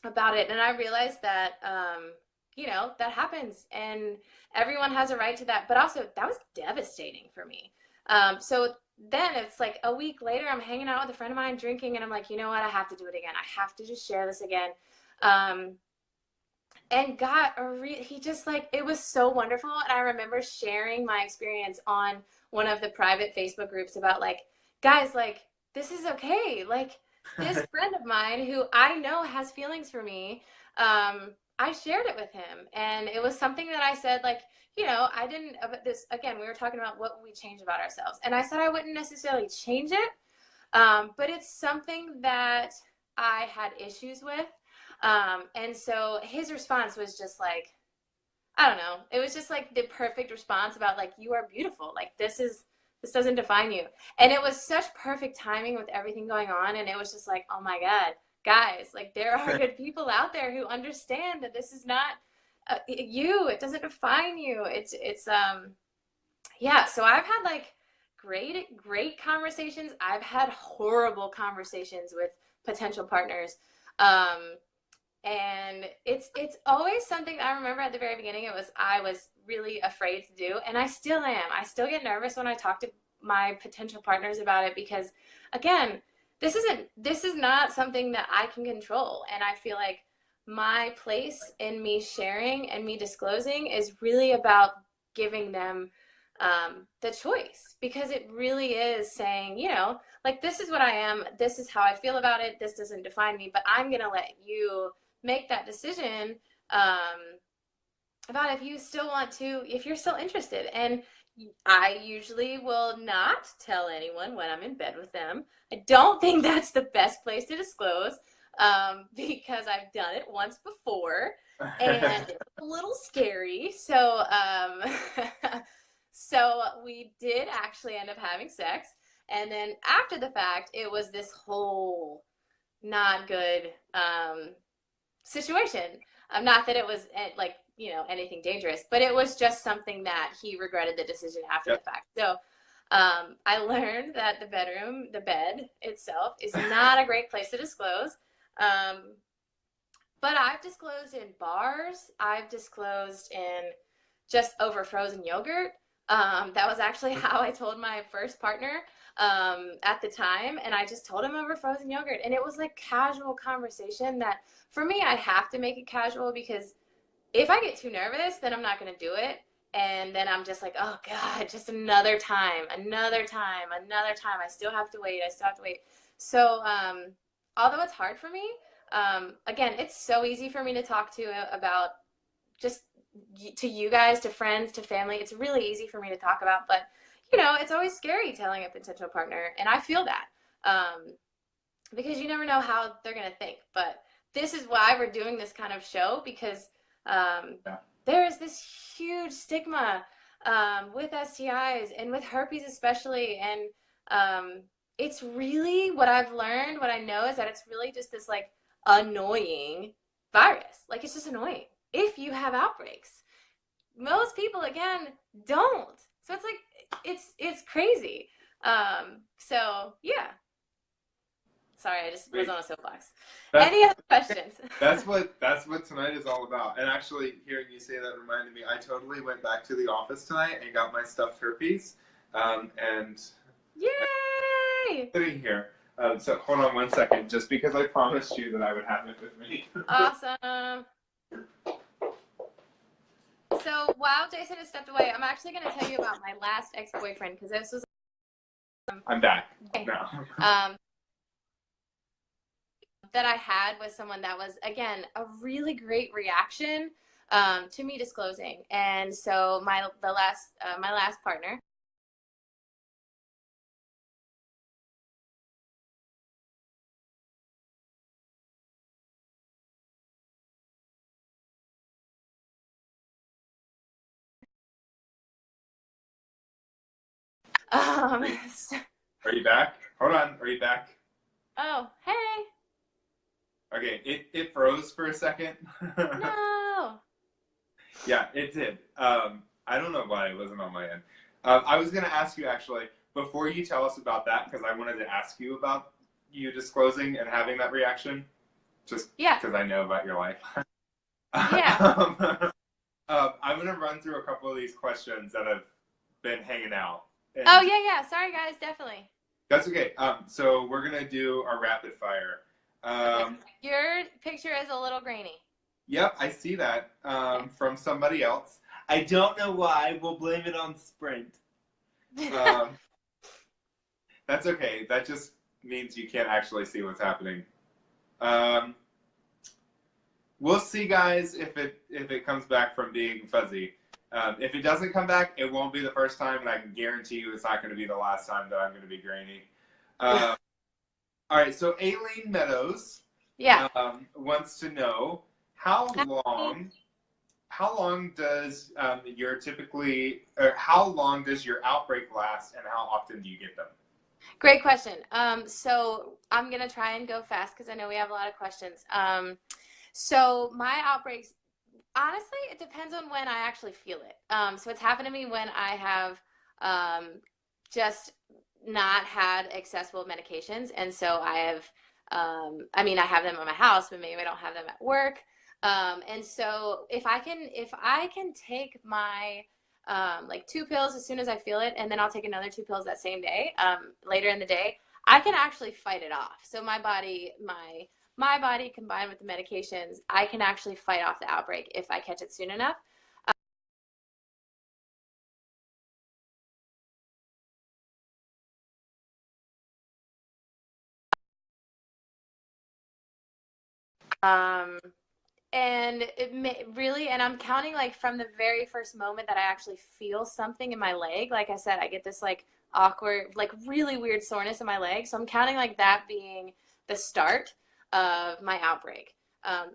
about it. And I realized that that happens and everyone has a right to that. But also that was devastating for me. So then it's like a week later, I'm hanging out with a friend of mine drinking, and I'm like, you know what? I have to do it again. I have to just share this again. And he just like, it was so wonderful. And I remember sharing my experience on one of the private Facebook groups about like, guys, like, this is okay. Like, this friend of mine who I know has feelings for me, I shared it with him. And it was something that I said, like, I didn't, this, again, we were talking about what we change about ourselves. And I said I wouldn't necessarily change it, but it's something that I had issues with. And so his response was just like, I don't know. It was just like the perfect response about like, you are beautiful. Like this doesn't define you. And it was such perfect timing with everything going on. And it was just like, oh my God, guys, like there are good people out there who understand that this is not you. It doesn't define you. Yeah. So I've had like great conversations. I've had horrible conversations with potential partners. And it's always something I remember at the very beginning. I was really afraid to do, and I still am. I still get nervous when I talk to my potential partners about it because, again, this is not something that I can control. And I feel like my place in me sharing and me disclosing is really about giving them the choice, because it really is saying, like, this is what I am. This is how I feel about it. This doesn't define me, but I'm going to let you make that decision about if you still want to, if you're still interested. And I usually will not tell anyone when I'm in bed with them. I don't think that's the best place to disclose because I've done it once before and it's a little scary. So, so we did actually end up having sex. And then after the fact, it was this whole not good situation. Not that it was like anything dangerous, but it was just something that he regretted the decision after the fact. So I learned that the bed itself is not a great place to disclose. But I've disclosed in bars. I've disclosed in just over frozen yogurt. That was actually how I told my first partner at the time. And I just told him over frozen yogurt. And it was like casual conversation that for me, I have to make it casual because if I get too nervous, then I'm not going to do it. And then I'm just like, oh God, just another time. I still have to wait. So, although it's hard for me, again, it's so easy for me to talk to about just to you guys, to friends, to family. It's really easy for me to talk about, but it's always scary telling a potential partner. And I feel that, because you never know how they're going to think, but this is why we're doing this kind of show, because, there is this huge stigma, with STIs and with herpes especially. And, it's really what I've learned, what I know is that it's really just this like annoying virus. Like it's just annoying if you have outbreaks. Most people, again, don't. So it's like, it's crazy. So yeah. Sorry, I just was on a soapbox. Any other questions? That's what tonight is all about. And actually, hearing you say that reminded me, I totally went back to the office tonight and got my stuffed herpes. And yay! Sitting here. So hold on one second, just because I promised you that I would have it with me. Awesome. So while Jason has stepped away, I'm actually going to tell you about my last ex-boyfriend, because this was. I'm back now. That I had with someone that was, again, a really great reaction to me disclosing. And so my last partner. Are you back? Hold on. Are you back? Oh, hey. Okay, it froze for a second. No. Yeah, it did. I don't know why it wasn't on my end. I was going to ask you, actually, before you tell us about that, because I wanted to ask you about you disclosing and having that reaction, just because I know about your life. Yeah. I'm going to run through a couple of these questions that have been hanging out. Oh, yeah. Sorry, guys, definitely. That's okay. So we're going to do our rapid fire. Your picture is a little grainy. Yep, I see that from somebody else. I don't know why. We'll blame it on Sprint. That's okay. That just means you can't actually see what's happening. We'll see, guys, if it comes back from being fuzzy. If it doesn't come back, it won't be the first time, and I can guarantee you it's not going to be the last time that I'm going to be grainy. All right, so Aileen Meadows wants to know how long does how long does your outbreak last, and how often do you get them? Great question. So I'm gonna try and go fast because I know we have a lot of questions. So my outbreaks, honestly, it depends on when I actually feel it. So it's happened to me when I have just not had accessible medications, and so I have I have them at my house, but maybe I don't have them at work. And so if I can take my like 2 pills as soon as I feel it, and then I'll take another 2 pills that same day, later in the day, I can actually fight it off. So my body combined with the medications, I can actually fight off the outbreak if I catch it soon enough. And and I'm counting like from the very first moment that I actually feel something in my leg. Like I said, I get this like awkward, like really weird soreness in my leg. So I'm counting like that being the start of my outbreak.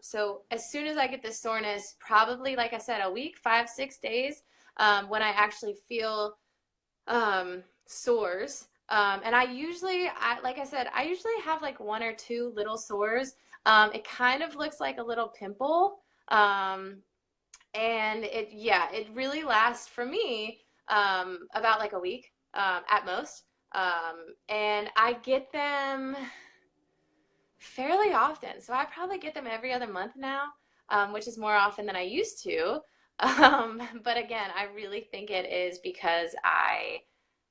So as soon as I get this soreness, probably, like I said, a week, 5-6 days, when I actually feel sores. And I usually have like 1 or 2 little sores. It kind of looks like a little pimple. And it really lasts for me about like a week at most. And I get them fairly often. So I probably get them every other month now, which is more often than I used to. But again, I really think it is because I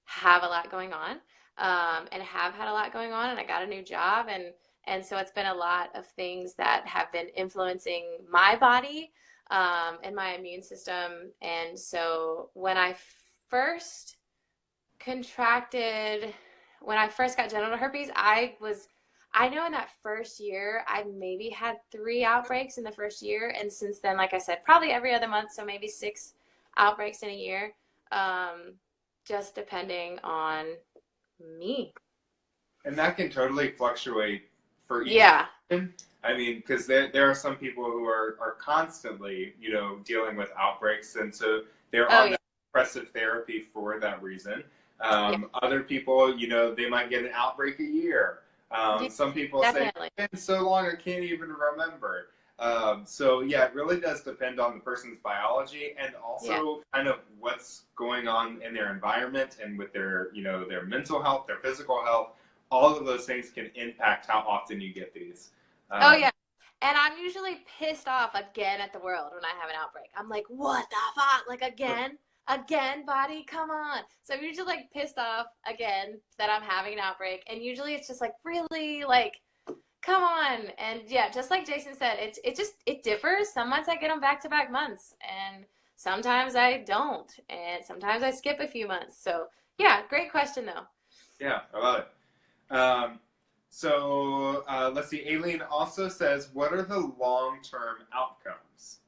have a lot going on, and have had a lot going on, and I got a new job, and so it's been a lot of things that have been influencing my body, and my immune system. And so first contracted, when I first got genital herpes, I know in that first year, I maybe had 3 outbreaks in the first year. And since then, like I said, probably every other month, so maybe 6 outbreaks in a year, just depending on me. And that can totally fluctuate for each Yeah. person. I mean, because there are some people who are constantly, dealing with outbreaks, and so they're on that suppressive therapy for that reason. Other people, they might get an outbreak a year. Some people Definitely. say, it's been so long I can't even remember. So yeah, it really does depend on the person's biology, and also kind of what's going on in their environment and with their, their mental health, their physical health. All of those things can impact how often you get these. And I'm usually pissed off again at the world when I have an outbreak. I'm like, what the fuck? Like, again, body, come on. So I'm usually like pissed off again that I'm having an outbreak. And usually it's just like, really, like, come on. And yeah, just like Jason said, it differs. Some months I get them back-to-back months, and sometimes I don't. And sometimes I skip a few months. So yeah, great question though. Yeah, I love it. So let's see. Aileen also says, what are the long-term outcomes?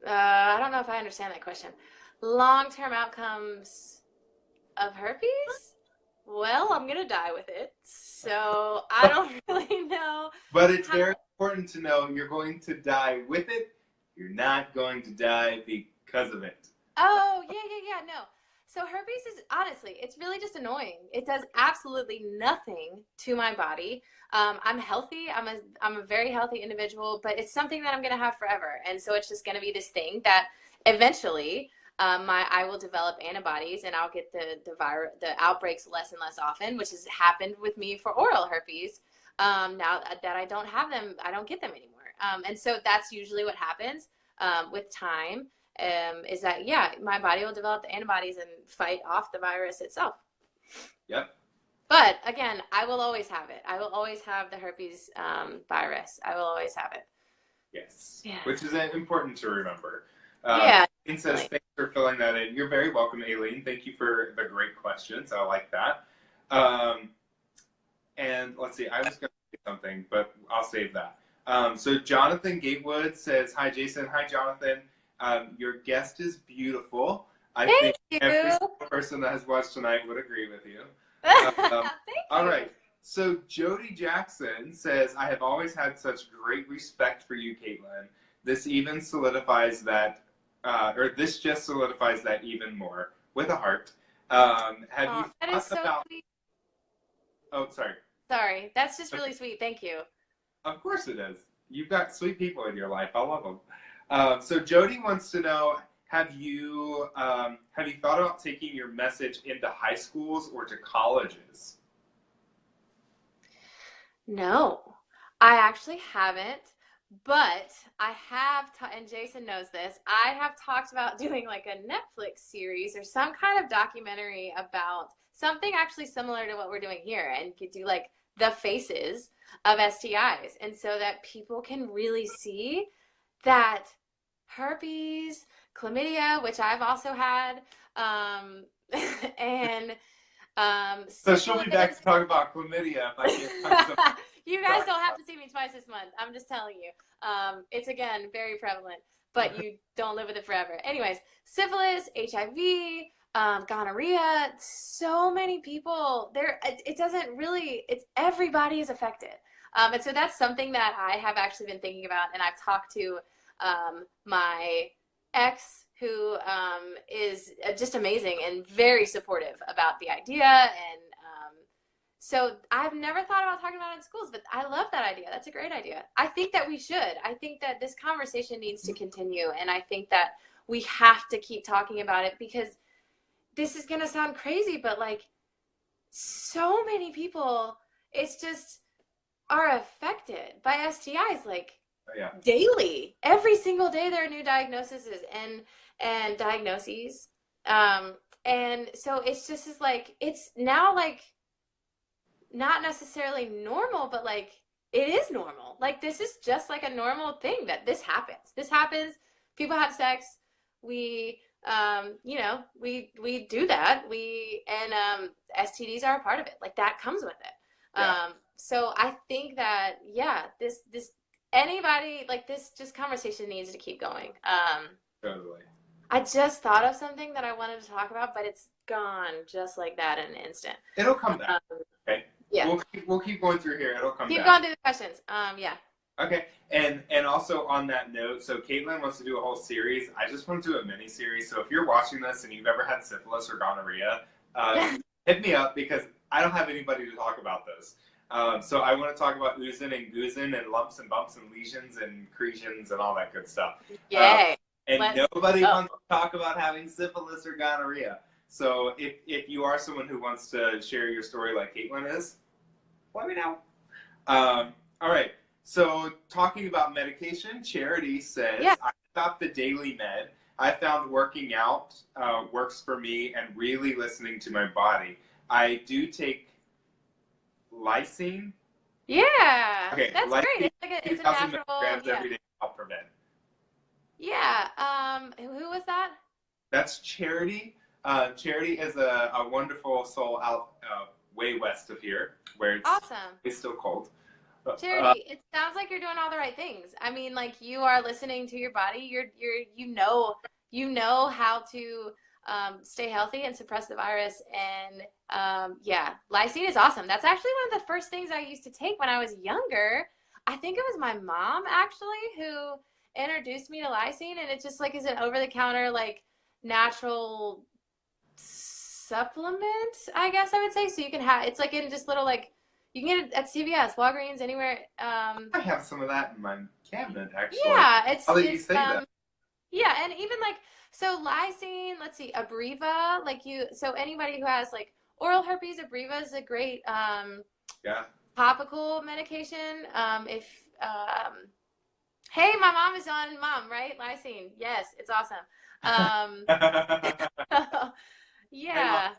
I don't know if I understand that question. Long-term outcomes of herpes? Well, I'm going to die with it. So I don't really know. But it's very important to know you're going to die with it. You're not going to die because of it. Oh, yeah, no. So herpes is, honestly, it's really just annoying. It does absolutely nothing to my body. I'm healthy. I'm a very healthy individual, but it's something that I'm going to have forever. And so it's just going to be this thing that eventually I will develop antibodies, and I'll get the outbreaks less and less often, which has happened with me for oral herpes. Now that I don't have them, I don't get them anymore. And so that's usually what happens with time. Is that, my body will develop the antibodies and fight off the virus itself. Yep. But again, I will always have it. I will always have the herpes virus. I will always have it. Yes. Yeah. Which is important to remember. Aileen says, thanks for filling that in. You're very welcome, Aileen. Thank you for the great questions. I like that. And let's see, I was going to say something, but I'll save that. So Jonathan Gatewood says, hi, Jason. Hi, Jonathan. Your guest is beautiful. I think every single person that has watched tonight would agree with you. Thank you. All right. So Jody Jackson says, I have always had such great respect for you, Kaitlyn. This even solidifies that, this just solidifies that even more, with a heart. Have you thought about... Sweet. Oh, sorry. Sorry. That's just really sweet. Thank you. Of course it is. You've got sweet people in your life. I love them. So Jody wants to know, have you thought about taking your message into high schools or to colleges? No, I actually haven't, but I have, and Jason knows this, I have talked about doing like a Netflix series or some kind of documentary about something actually similar to what we're doing here, and could do like the faces of STIs, and so that people can really see that herpes, chlamydia, which I've also had, and so she'll be back to talk about chlamydia if I can't talk about You guys don't have to see me twice this month. I'm just telling you. It's, again, very prevalent, but you don't live with it forever. Anyways, syphilis, HIV, gonorrhea, so many people. It doesn't really, everybody is affected. And so that's something that I have actually been thinking about, and I've talked to my ex, who is just amazing and very supportive about the idea. And So I've never thought about talking about it in schools, but I love that idea. That's a great idea. I think that we should. I think that this conversation needs to continue. And I think that we have to keep talking about it, because this is going to sound crazy, but like so many people, it's just are affected by STIs, like daily. Every single day there are new diagnoses and diagnoses. And so it's just is like, it's now like not necessarily normal, but like it is normal. Like this is just like a normal thing that this happens. This happens. People have sex. We you know, we do that. STDs are a part of it. Like that comes with it. Yeah. So I think that, yeah, this anybody, like this just conversation needs to keep going. Totally. I just thought of something that I wanted to talk about, but it's gone just like that in an instant. It'll come back. Okay. Yeah. We'll keep going through here. It'll come back. Keep going through the questions. Yeah. Okay. And also on that note, so Kaitlyn wants to do a whole series. I just want to do a mini series. So if you're watching this and you've ever had syphilis or gonorrhea, hit me up, because I don't have anybody to talk about this. So I want to talk about oozing and goozing and lumps and bumps and lesions and accretions and all that good stuff. Yay. Nobody wants to talk about having syphilis or gonorrhea. So if you are someone who wants to share your story like Kaitlyn is, let me know. All right. So talking about medication, Charity says, I stopped the daily med. I found working out works for me and really listening to my body. I do take lysine. Yeah. Okay. That's lysine, great. It's a natural. every day to help prevent. Yeah. Who was that? That's Charity. Charity is a wonderful soul out way west of here, where it's awesome. It's still cold. Charity, it sounds like you're doing all the right things. I mean, like you are listening to your body. You know how to stay healthy and suppress the virus. And yeah, lysine is awesome. That's actually one of the first things I used to take when I was younger. I think it was my mom actually who introduced me to lysine, and it just like is an over-the-counter like natural supplement, I guess I would say. So you can have, it's like in just little like, you can get it at CVS, Walgreens, anywhere. I have some of that in my cabinet, actually. Yeah, it's you say that. Yeah, and even like, so lysine, let's see, Abreva, like so anybody who has like oral herpes, Abreva is a great topical medication. Hey, my mom is on right? Lysine. Yes, it's awesome. Yeah.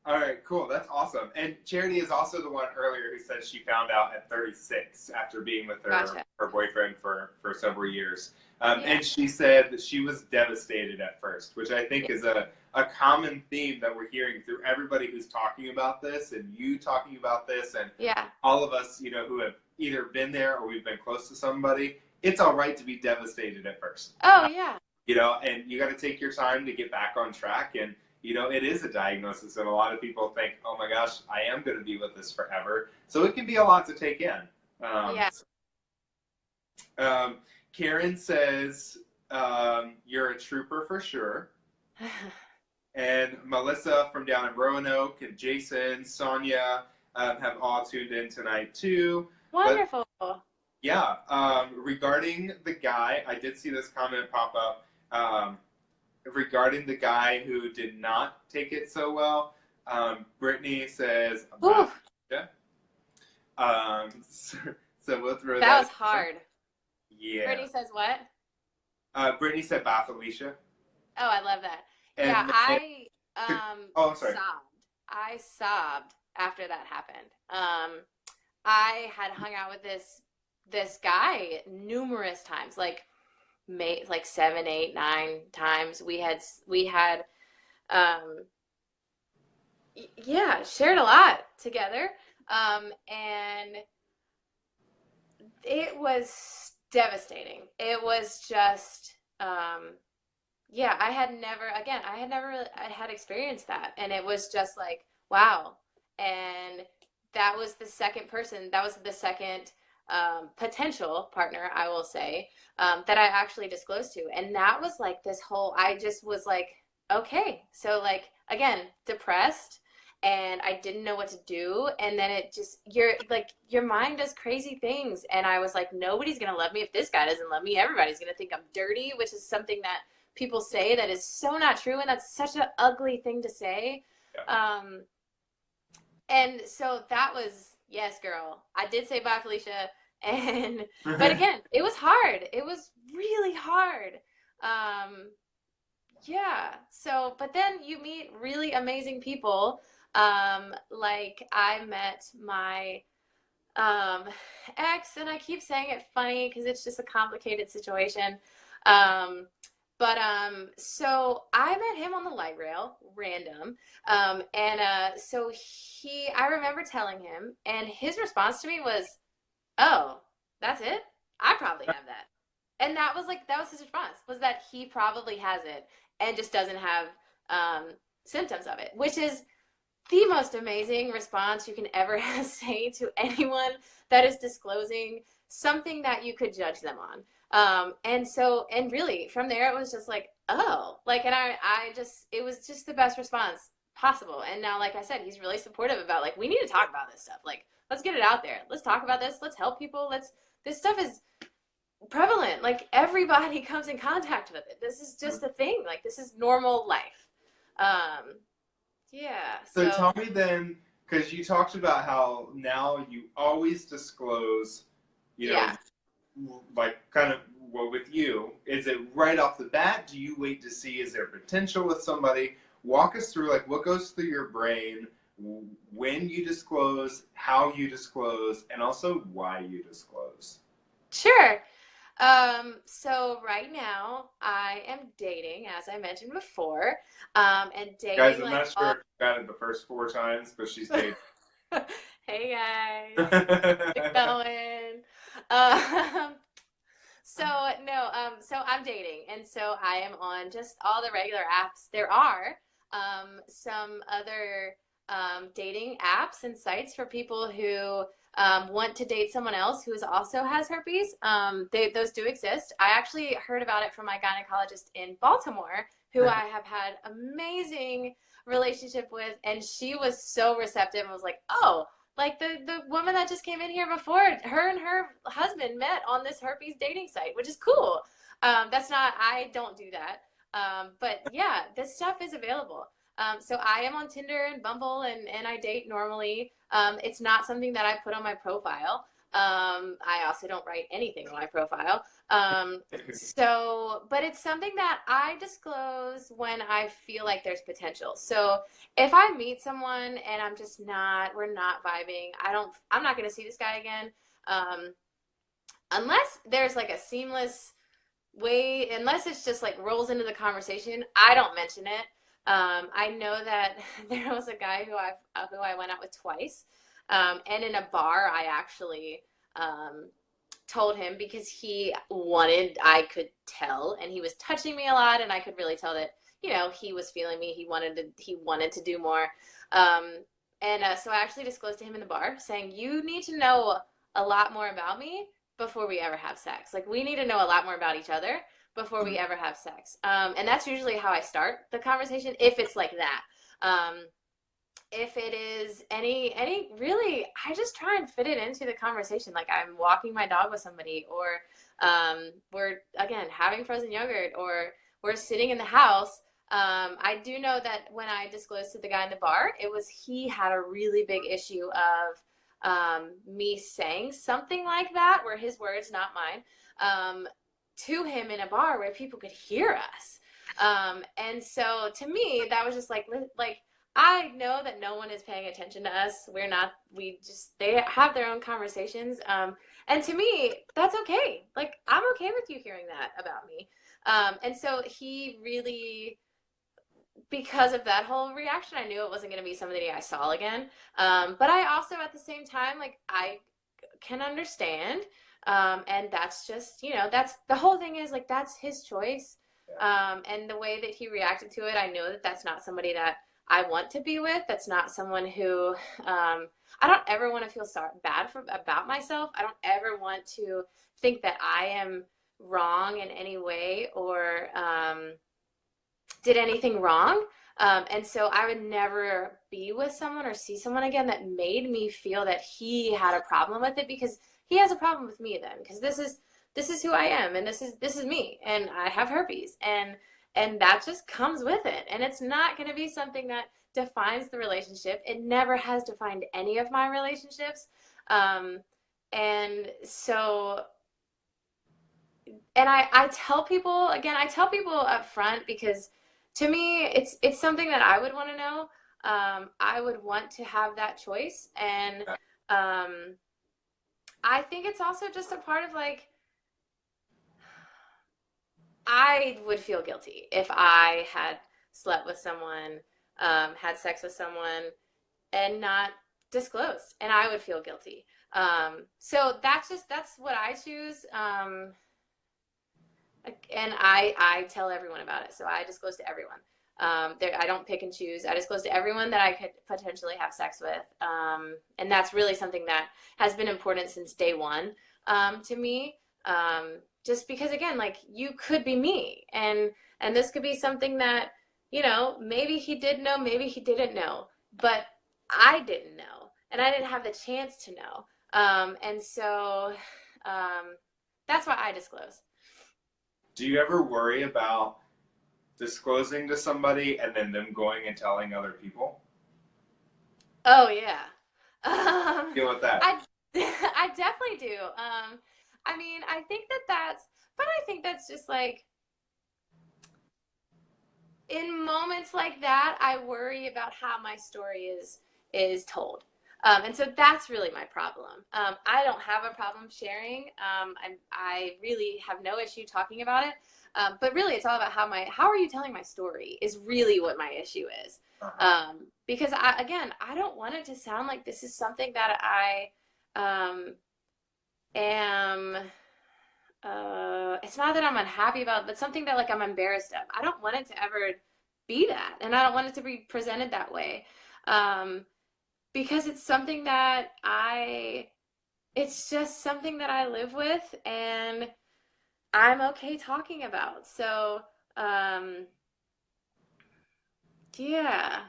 All right, cool. That's awesome. And Charity is also the one earlier who said she found out at 36 after being with her boyfriend for several years. And she said that she was devastated at first, which I think is a common theme that we're hearing through everybody who's talking about this, and you talking about this, and all of us, who have either been there or we've been close to somebody. It's all right to be devastated at first. Oh, yeah. And you got to take your time to get back on track. And it is a diagnosis, and a lot of people think, oh my gosh, I am going to be with this forever. So it can be a lot to take in. Karen says, you're a trooper for sure. And Melissa from down in Roanoke, and Jason, Sonia have all tuned in tonight too. Wonderful. But, regarding the guy, I did see this comment pop up. Regarding the guy who did not take it so well, Brittany says, so we'll throw that. That was hard. Yeah. Brittany says what? Brittany said Bath Alicia. Oh, I love that. And I I'm sorry. sobbed. I sobbed after that happened. I had hung out with this guy numerous times, like 7, 8, 9 times. We had shared a lot together. And it was devastating. It was just, I had never really had experienced that. And it was just like, wow. And that was the second potential partner, I will say, that I actually disclosed to. And that was like this whole, I just was like, okay. So like, again, depressed, and I didn't know what to do. And then it just, your mind does crazy things. And I was like, nobody's going to love me. If this guy doesn't love me, everybody's going to think I'm dirty, which is something that people say that is so not true. And that's such an ugly thing to say. Yeah. And so that was, yes, girl, I did say bye, Felicia. But again, it was hard. It was really hard. Yeah. So, but then you meet really amazing people. Like I met my ex, and I keep saying it funny because it's just a complicated situation. Um, so I met him on the light rail, random. So I remember telling him, and his response to me was, "Oh, that's it? I probably have that." And that was his response, was that he probably has it and just doesn't have symptoms of it, which is the most amazing response you can ever say to anyone that is disclosing something that you could judge them on. And really from there, it was just like, oh, like, and it was just the best response possible. And now, like I said, he's really supportive about, like, we need to talk about this stuff. Like, let's get it out there. Let's talk about this. Let's help people. This stuff is prevalent. Like, everybody comes in contact with it. This is just a thing. Like, this is normal life. Yeah. So tell me then, because you talked about how now you always disclose, like kind of, well, with you, is it right off the bat? Do you wait to see, is there potential with somebody? Walk us through, like, what goes through your brain when you disclose, how you disclose, and also why you disclose. Sure. So right now I am dating, as I mentioned before, and dating. Guys, I'm not sure if you got it the first 4 times, but she's dating. Hey guys, how's it going? So I'm dating, and so I am on just all the regular apps. There are some other dating apps and sites for people who want to date someone else who also has herpes. Those do exist. I actually heard about it from my gynecologist in Baltimore, who I have had amazing relationship with, and she was so receptive and was like, oh, like the woman that just came in here before, her and her husband met on this herpes dating site, which is cool. I don't do that. But yeah, this stuff is available. So I am on Tinder and Bumble, and I date normally. It's not something that I put on my profile. I also don't write anything on my profile. But it's something that I disclose when I feel like there's potential. So if I meet someone and we're not vibing, I'm not going to see this guy again. Unless there's like a seamless way, unless it's just like rolls into the conversation, I don't mention it. I know that there was a guy who I went out with twice. And in a bar, I actually told him, because I could tell, and he was touching me a lot, and I could really tell that, he was feeling me. He wanted to do more. So I actually disclosed to him in the bar, saying, you need to know a lot more about me before we ever have sex. Like, we need to know a lot more about each other before we ever have sex. And that's usually how I start the conversation, if it's like that. If it is any really, I just try and fit it into the conversation. Like, I'm walking my dog with somebody, or we're, again, having frozen yogurt, or we're sitting in the house. I do know that when I disclosed to the guy in the bar, he had a really big issue of me saying something like that, were his words, not mine, to him in a bar where people could hear us. And so to me, that was just like, I know that no one is paying attention to us. They have their own conversations. And to me, that's okay. Like, I'm okay with you hearing that about me. And so he really, because of that whole reaction, I knew it wasn't going to be somebody I saw again. But I also, at the same time, like, I can understand. And that's just, that's the whole thing, is like, that's his choice. And the way that he reacted to it, I know that that's not somebody that I want to be with. That's not someone who, I don't ever want to feel bad about myself. I don't ever want to think that I am wrong in any way, or did anything wrong. And so I would never be with someone or see someone again that made me feel that he had a problem with it, because he has a problem with me then, because this is who I am, and this is me, and I have herpes, and that just comes with it, and it's not going to be something that defines the relationship. It never has defined any of my relationships. And so, and I tell people, again, I tell people up front, because to me, it's something that I would want to know. I would want to have that choice. And I think it's also just a part of, like, I would feel guilty if I had slept with someone, had sex with someone, and not disclosed, and I would feel guilty. So that's what I choose. And I tell everyone about it. So I disclose to everyone. I don't pick and choose. I disclose to everyone that I could potentially have sex with. And that's really something that has been important since day one, to me. Just because, again, like, you could be me, and this could be something that, maybe he did know, maybe he didn't know, but I didn't know, and I didn't have the chance to know. And so that's why I disclose. Do you ever worry about disclosing to somebody and then them going and telling other people? Oh, yeah. Deal with that. I definitely do. I mean, I think I think that's just, like, in moments like that, I worry about how my story is told. And so that's really my problem. I don't have a problem sharing. I really have no issue talking about it. But really, it's all about how are you telling my story is really what my issue is. Because I don't want it to sound like this is something that I am. It's not that I'm unhappy about, but something that, like, I'm embarrassed of. I don't want it to ever be that, and I don't want it to be presented that way. Because it's something that it's just something that I live with, and I'm okay talking about. So, yeah,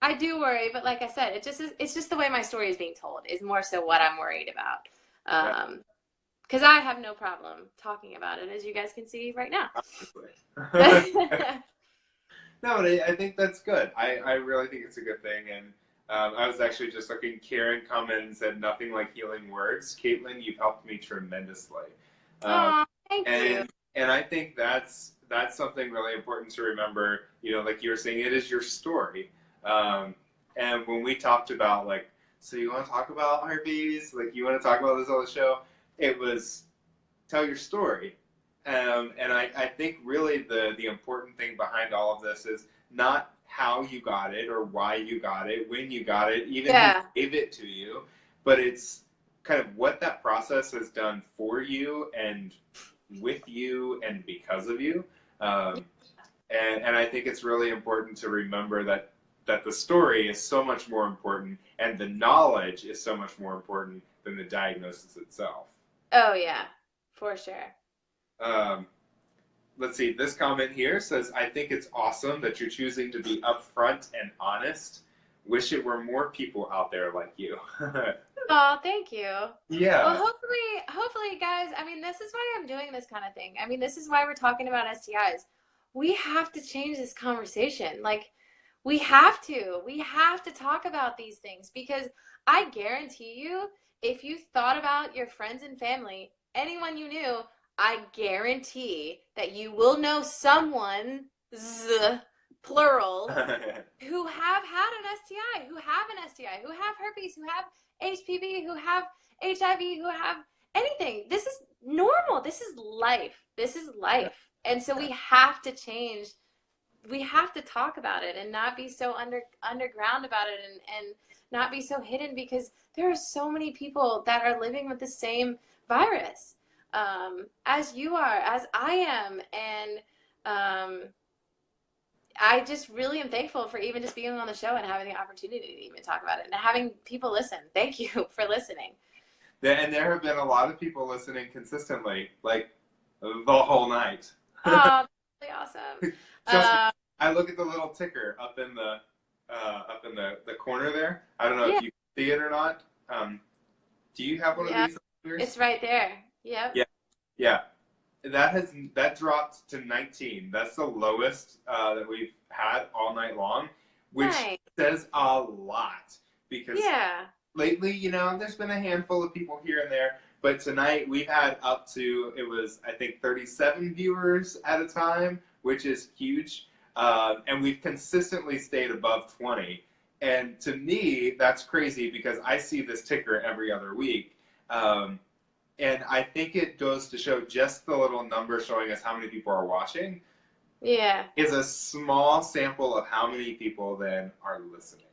I do worry, but like I said, it's just the way my story is being told is more so what I'm worried about. Because I have no problem talking about it, as you guys can see right now. No, but I think that's good. I really think it's a good thing. And I was actually just looking. Karen Cummins said, "Nothing like healing words." Kaitlyn, you've helped me tremendously. Thank you. And I think that's something really important to remember. Like you were saying, it is your story. And when we talked about, like, so you want to talk about herpes? Like, you want to talk about this on the show? It was tell your story. And I think really the important thing behind all of this is not how you got it or why you got it, when you got it, even who gave it to you, but it's kind of what that process has done for you and with you and because of you. And I think it's really important to remember that the story is so much more important, and the knowledge is so much more important than the diagnosis itself. Oh, yeah, for sure. Let's see, this comment here says, "I think it's awesome that you're choosing to be upfront and honest. Wish it were more people out there like you." Oh, thank you. Yeah. Well, hopefully, guys, I mean, this is why I'm doing this kind of thing. I mean, this is why we're talking about STIs. We have to change this conversation. Like, we have to talk about these things, because I guarantee you, if you thought about your friends and family, anyone you knew, I guarantee that you will know someone, plural, who have had an STI, who have an STI, who have herpes, who have HPV, who have HIV, who have anything. This is normal. This is life. And so we have to change. We have to talk about it and not be so underground about it, and not be so hidden, because there are so many people that are living with the same virus. As you are, as I am, and I just really am thankful for even just being on the show and having the opportunity to even talk about it and having people listen. Thank you for listening. And there have been a lot of people listening consistently, like the whole night. Oh, that's really awesome. I look at the little ticker up in the corner there. I don't know Yeah. if you see it or not. Do you have one of Yeah. these on yours? It's right there. Yep. Yeah, yeah. That dropped to 19. That's the lowest that we've had all night long, which Nice. says a lot because Yeah. lately, there's been a handful of people here and there, but tonight we've had up to, it was, I think, 37 viewers at a time, which is huge. And we've consistently stayed above 20. And to me, that's crazy because I see this ticker every other week. And I think it goes to show just the little number showing us how many people are watching Yeah. is a small sample of how many people then are listening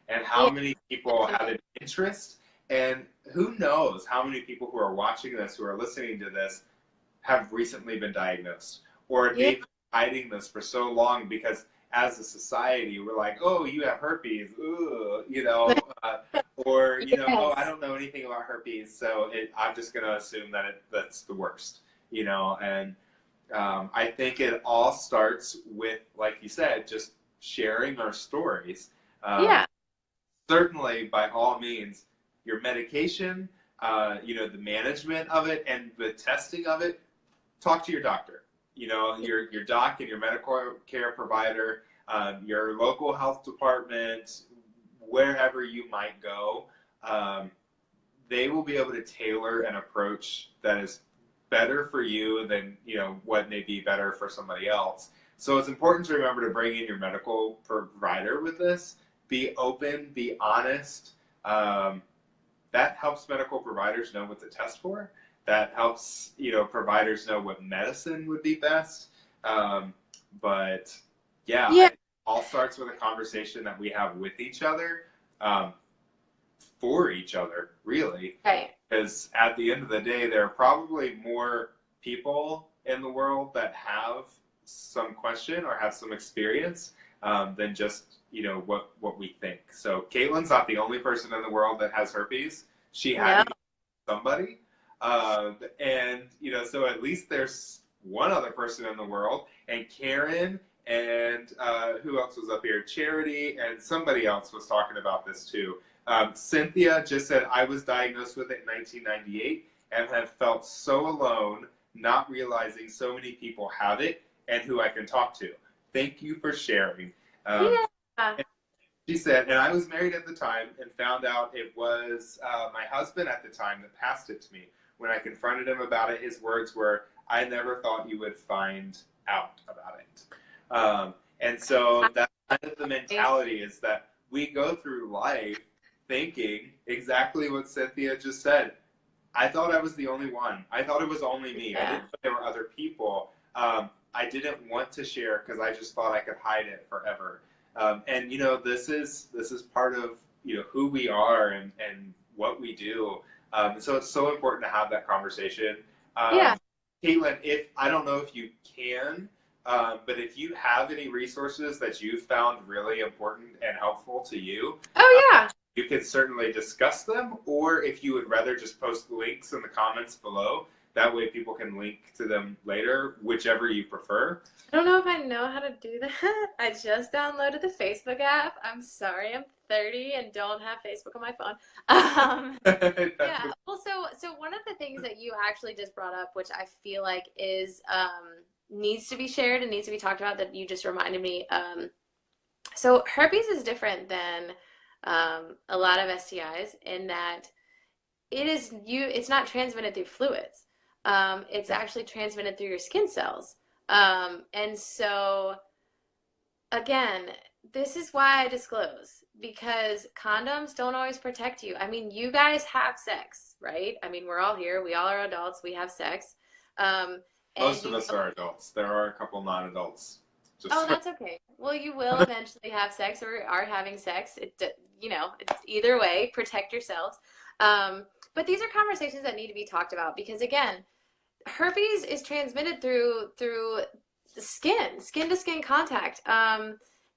and how Yeah. many people have an interest. And who knows how many people who are watching this, who are listening to this, have recently been diagnosed or Yeah. they've been hiding this for so long because as a society, we're like, oh, you have herpes, ugh, or, oh, I Yes. don't know anything about herpes, so I'm just going to assume that that's the worst, and I think it all starts with, like you said, just sharing our stories. Yeah. Certainly, by all means, your medication, the management of it and the testing of it, talk to your doctor. Your doc and your medical care provider, your local health department, wherever you might go, they will be able to tailor an approach that is better for you than what may be better for somebody else. So it's important to remember to bring in your medical provider with this. Be open, be honest. That helps medical providers know what to test for. That helps providers know what medicine would be best. But yeah, Yeah. it all starts with a conversation that we have with each other, for each other, really. Right. Because at the end of the day, there are probably more people in the world that have some question or have some experience than just what we think. So Kaitlyn's not the only person in the world that has herpes. She had to get somebody, and so at least there's one other person in the world, and Karen and who else was up here? Charity and somebody else was talking about this too. Cynthia just said, I was diagnosed with it in 1998 and have felt so alone, not realizing so many people have it and who I can talk to. Thank you for sharing. Yeah. She said, and I was married at the time and found out it was my husband at the time that passed it to me. When I confronted him about it, his words were, I never thought you would find out about it. And so that's kind of the mentality, is that we go through life thinking exactly what Cynthia just said. I thought I was the only one. I thought it was only me. Yeah. I didn't know there were other people. I didn't want to share because I just thought I could hide it forever. And this is part of who we are and what we do. So it's so important to have that conversation. Yeah. Kaitlyn, I don't know if you can, but if you have any resources that you found really important and helpful to you, Oh yeah. you can certainly discuss them. Or if you would rather just post links in the comments below, that way people can link to them later, whichever you prefer. I don't know if I know how to do that. I just downloaded the Facebook app. I'm sorry, I'm 30 and don't have Facebook on my phone. Yeah. Well, so one of the things that you actually just brought up, which I feel like is needs to be shared and needs to be talked about, that you just reminded me. So herpes is different than a lot of STIs in that it's not transmitted through fluids. It's actually transmitted through your skin cells. And so, again, this is why I disclose, because condoms don't always protect you. I mean, you guys have sex, right? I mean, we're all here. We all are adults. We have sex. Most of us are adults. There are a couple non-adults. Oh, that's okay. Well, you will eventually have sex or are having sex. It's either way, protect yourselves. But these are conversations that need to be talked about because, again, herpes is transmitted through the skin to skin contact.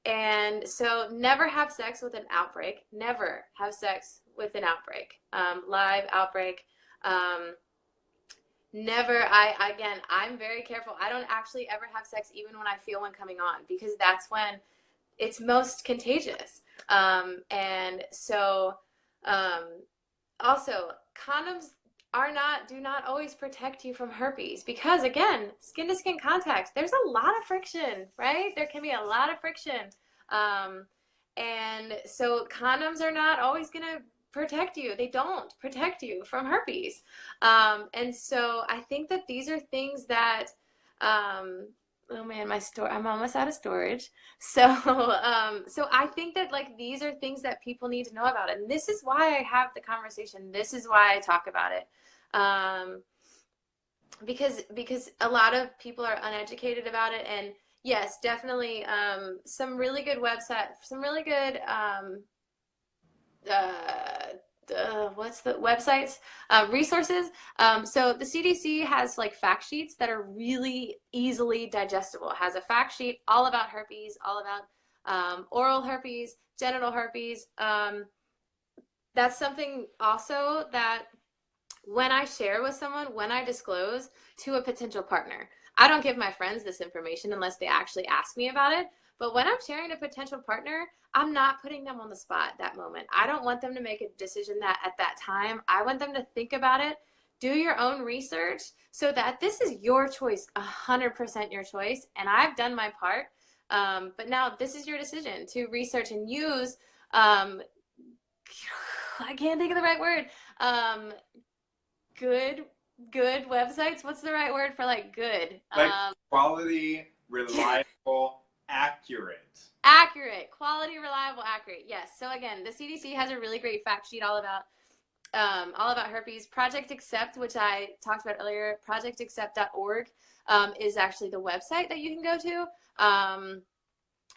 And so never have sex with an outbreak. Never have sex with an outbreak. Live outbreak. Never. Again, I'm very careful. I don't actually ever have sex even when I feel one coming on, because that's when it's most contagious. And so, um, also, condoms do not always protect you from herpes, because again, skin to skin contact, there's a lot of friction, right? There can be a lot of friction. Um, and so condoms are not always going to protect you. They don't protect you from herpes. And so I think that these are things that, oh man, I'm almost out of storage. So, so I think that like these are things that people need to know about, and this is why I have the conversation. This is why I talk about it, because a lot of people are uneducated about it. And yes, definitely, some really good what's the websites, resources. So the CDC has like fact sheets that are really easily digestible. It has a fact sheet all about herpes, all about oral herpes, genital herpes. That's something also that when I share with someone, when I disclose to a potential partner, I don't give my friends this information unless they actually ask me about it. But when I'm sharing a potential partner, I'm not putting them on the spot that moment. I don't want them to make a decision that at that time. I want them to think about it, do your own research, so that this is your choice, 100% your choice. And I've done my part. But now this is your decision to research and use, I can't think of the right word. Good websites. What's the right word for like good? Like quality, reliable, accurate. Accurate, quality, reliable, accurate. Yes. So again, the CDC has a really great fact sheet all about herpes. Project Accept, which I talked about earlier, projectaccept.org, is actually the website that you can go to.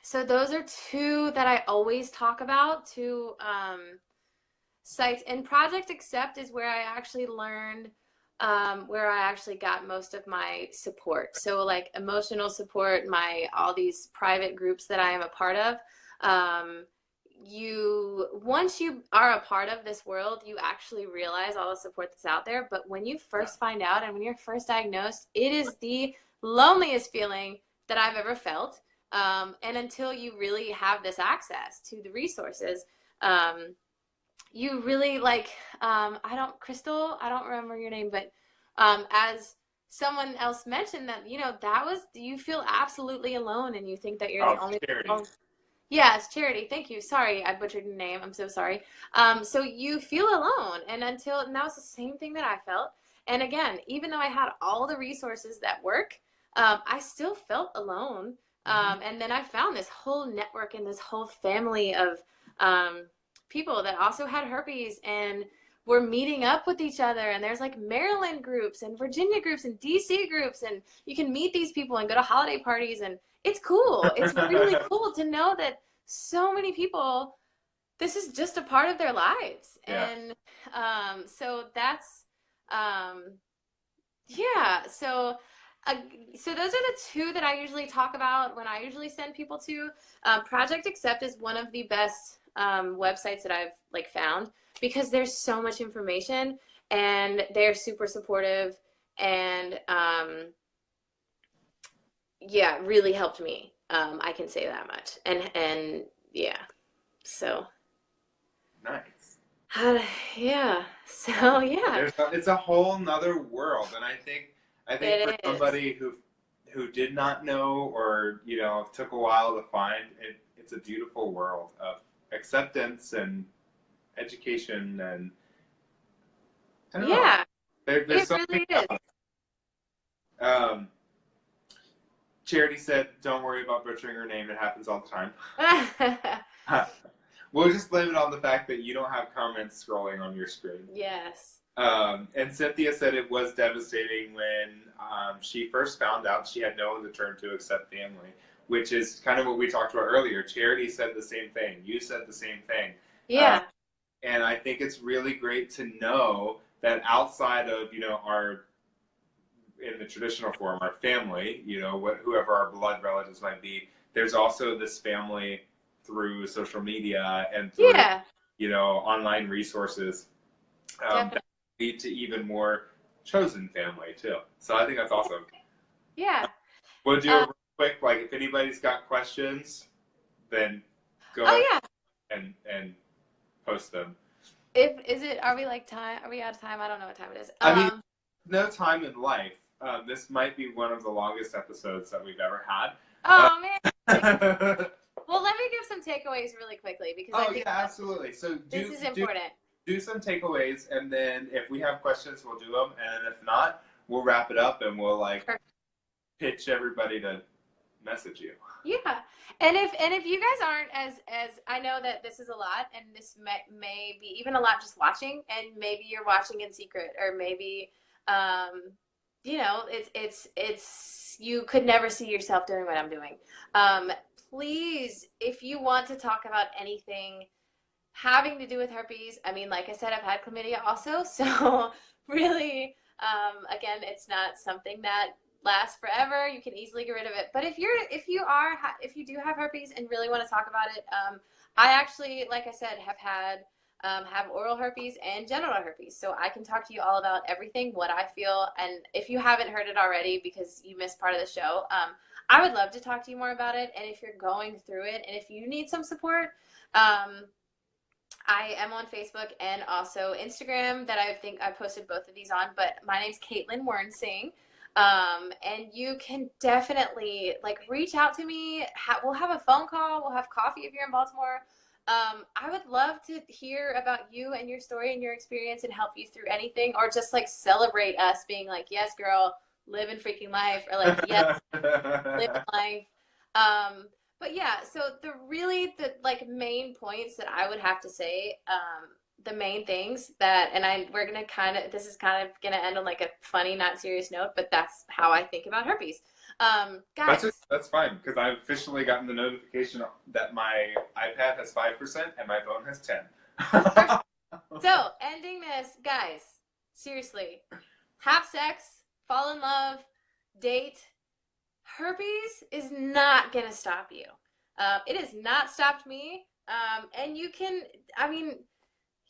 So those are two that I always talk about, two sites. And Project Accept is where I actually learned, where I actually got most of my support. So like emotional support, all these private groups that I am a part of. Once you are a part of this world, you actually realize all the support that's out there. But when you first find out and when you're first diagnosed, it is the loneliest feeling that I've ever felt. And until you really have this access to the resources, you really like, Crystal, I don't remember your name, but as someone else mentioned that, you feel absolutely alone and you think that you're the only one. Yes, Charity. Thank you. Sorry, I butchered your name. I'm so sorry. So you feel alone, and that was the same thing that I felt. And again, even though I had all the resources that work, I still felt alone. And then I found this whole network and this whole family of people that also had herpes and were meeting up with each other. And there's like Maryland groups and Virginia groups and DC groups, and you can meet these people and go to holiday parties, and it's cool. It's really cool to know that so many people, this is just a part of their lives. Yeah. And so that's, yeah. So those are the two that I usually talk about when I usually send people to. Project Accept is one of the best websites that I've like found, because there's so much information and they're super supportive, and yeah, really helped me. I can say that much. And yeah, so nice. Yeah. So yeah, it's a whole nother world, and I think for somebody who did not know, or took a while to find it, it's a beautiful world of acceptance and education, and I don't know. There's it really is. Charity said, "Don't worry about butchering her name. It happens all the time." We'll just blame it on the fact that you don't have comments scrolling on your screen. Yes. And Cynthia said it was devastating when she first found out she had no one to turn to except family, which is kind of what we talked about earlier. Charity said the same thing. You said the same thing. Yeah. And I think it's really great to know that outside of, our, in the traditional form, our family, whoever our blood relatives might be, there's also this family through social media and through, online resources that lead to even more chosen family too. So I think that's awesome. Yeah. We'll do it real quick. Like if anybody's got questions, then go Oh ahead yeah. and post them. Are we like time? Are we out of time? I don't know what time it is. I mean, no time in life. This might be one of the longest episodes that we've ever had. Oh man. Well, let me give some takeaways really quickly because I think absolutely. So this is important. Do some takeaways, and then if we have questions, we'll do them, and if not, we'll wrap it up and we'll pitch everybody to message you. Yeah, and if you guys aren't as I know that this is a lot, and this may be even a lot just watching, and maybe you're watching in secret, or maybe you know, it's you could never see yourself doing what I'm doing. Please, if you want to talk about anything having to do with herpes, I mean, like I said, I've had chlamydia also, so really, again, it's not something that lasts forever. You can easily get rid of it. But if you do have herpes and really want to talk about it, I actually, like I said, have oral herpes and genital herpes, so I can talk to you all about everything, what I feel. And if you haven't heard it already because you missed part of the show, I would love to talk to you more about it. And if you're going through it and if you need some support, I am on Facebook and also Instagram that I think I posted both of these on, but my name's Kaitlyn Wernsing. And you can definitely reach out to me. We'll have a phone call. We'll have coffee if you're in Baltimore. I would love to hear about you and your story and your experience and help you through anything, or just celebrate us being yes, girl, living freaking life, or yes, living life. But yeah, so the main points that I would have to say, the main things that, and we're gonna this is kind of gonna end on a funny, not serious note, but that's how I think about herpes. Guys, that's fine, because I've officially gotten the notification that my iPad has 5% and my phone has 10. So ending this, guys, seriously, have sex, fall in love, date. Herpes is not gonna stop you. It has not stopped me. And you can, I mean,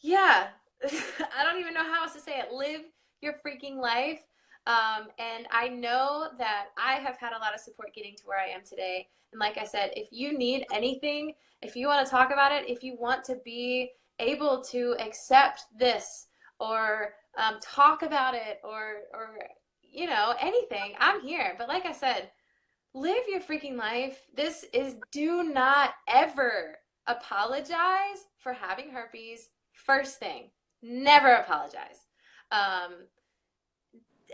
yeah, I don't even know how else to say it. Live your freaking life. And I know that I have had a lot of support getting to where I am today. And like I said, if you need anything, if you want to talk about it, if you want to be able to accept this, or talk about it, or anything, I'm here. But like I said, live your freaking life. Do not ever apologize for having herpes. First thing, never apologize.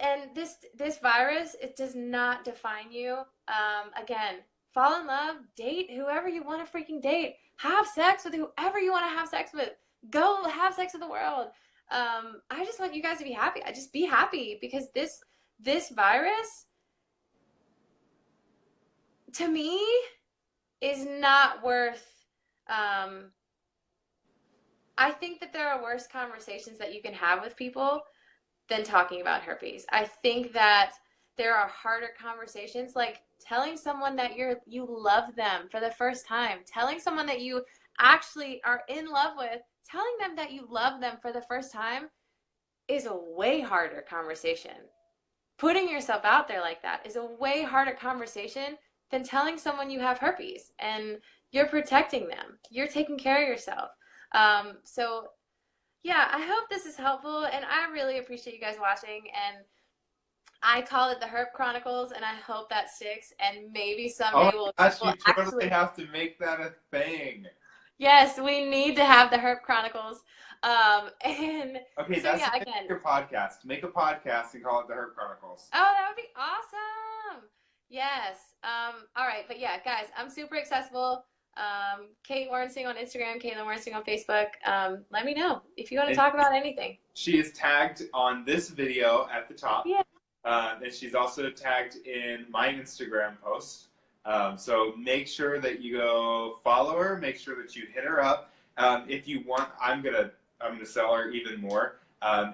And this virus, it does not define you. Again, fall in love, date whoever you want to freaking date, have sex with whoever you want to have sex with, go have sex with the world. I just want you guys to be happy. I just be happy, because this virus, to me, is not worth, I think that there are worse conversations that you can have with people than talking about herpes. I think that there are harder conversations, like telling someone that you love them for the first time, telling someone that you actually are in love with, telling them that you love them for the first time is a way harder conversation. Putting yourself out there like that is a way harder conversation than telling someone you have herpes, and you're protecting them. You're taking care of yourself. So yeah, I hope this is helpful, and I really appreciate you guys watching. And I call it the Herp Chronicles, and I hope that sticks. And maybe someday you totally have to make that a thing. Yes, we need to have the Herp Chronicles. And okay, so that's again, your podcast. Make a podcast and call it the Herp Chronicles. Oh, that would be awesome. Yes. All right, but yeah, guys, I'm super accessible. Kate Wernsing on Instagram, Kaitlyn Wernsing on Facebook. Let me know if you want to talk about anything. She is tagged on this video at the top. Yeah. And she's also tagged in my Instagram posts. So make sure that you go follow her. Make sure that you hit her up. If you want, I'm gonna sell her even more.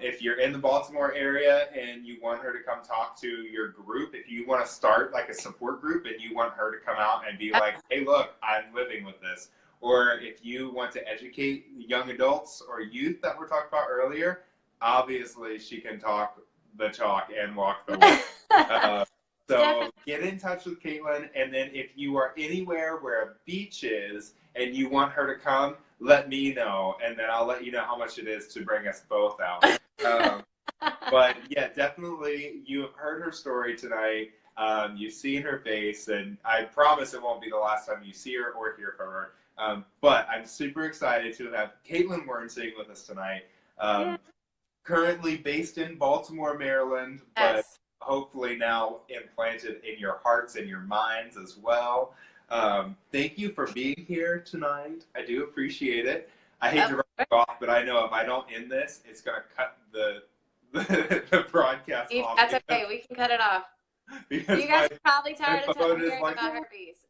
If you're in the Baltimore area and you want her to come talk to your group, if you want to start a support group and you want her to come out and be like, hey, look, I'm living with this. Or if you want to educate young adults or youth that we're talking about earlier, obviously she can talk the chalk and walk the walk. So get in touch with Kaitlyn, and then if you are anywhere where a beach is and you want her to come, let me know, and then I'll let you know how much it is to bring us both out. But yeah, definitely, you have heard her story tonight. You've seen her face, and I promise it won't be the last time you see her or hear from her. But I'm super excited to have Kaitlyn Wernsing with us tonight. Currently based in Baltimore, Maryland, but hopefully now implanted in your hearts and your minds as well. Thank you for being here tonight. I do appreciate it. I hate to run it off, but I know if I don't end this, it's going to cut the broadcast off. That's okay. We can cut it off. Because you guys are probably tired of hearing about herpes.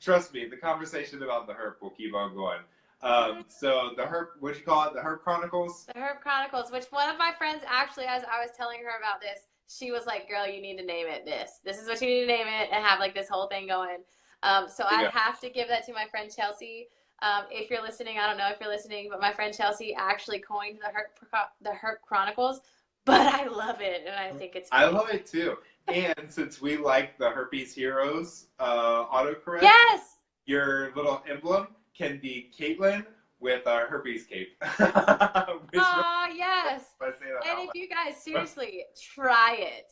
Trust me, the conversation about the herp will keep on going. So the herp, what do you call it? The Herp Chronicles? The Herp Chronicles, which one of my friends actually, as I was telling her about this, she was like, girl, you need to name it this. This is what you need to name it and have like this whole thing going. So I have to give that to my friend Chelsea. If you're listening, I don't know if you're listening, but my friend Chelsea actually coined the Herp Chronicles, but I love it and I think it's funny. I love it too. And since we like the Herpes Heroes autocorrect, your little emblem can be Kaitlyn with a herpes cape. Yes. And if you guys seriously try it,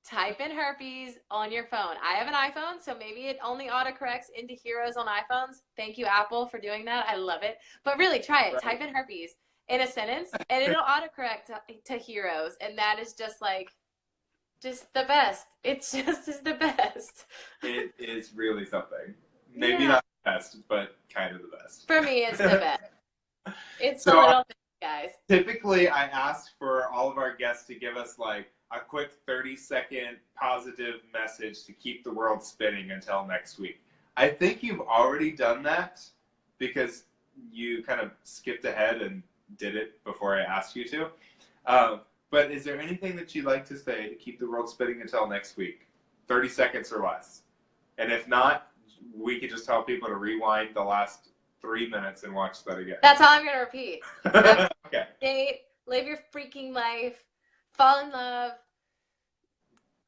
type in herpes on your phone. I have an iPhone, so maybe it only autocorrects into heroes on iPhones. Thank you, Apple, for doing that. I love it. But really, try it. Type in herpes in a sentence, and it'll autocorrect to heroes. And that is just the best. It's just is the best. It is really something. Maybe not the best, but kind of the best. For me, it's the best. It's the little thing, guys. Typically, I ask for all of our guests to give us like a quick 30-second positive message to keep the world spinning until next week. I think you've already done that because you kind of skipped ahead and did it before I asked you to. But is there anything that you'd like to say to keep the world spinning until next week? 30 seconds or less. And if not, we could just tell people to rewind the last 3 minutes and watch that again. That's all I'm going to repeat. Okay. Date, live your freaking life, fall in love,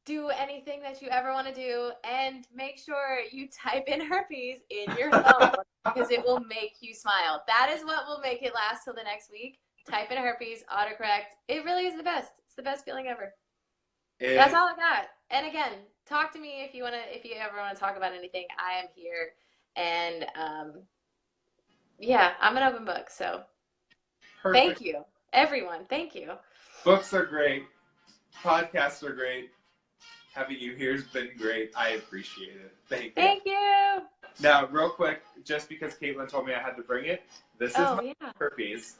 do anything that you ever want to do, and make sure you type in herpes in your phone because it will make you smile. That is what will make it last till the next week. Type in herpes, autocorrect. It really is the best. It's the best feeling ever. That's all I got. And again, talk to me if you ever want to talk about anything. I am here. And I'm an open book. So Thank you, everyone. Thank you. Books are great. Podcasts are great. Having you here has been great. I appreciate it. Thank you. Thank you. Now, real quick, just because Kaitlyn told me I had to bring it, this is my herpes.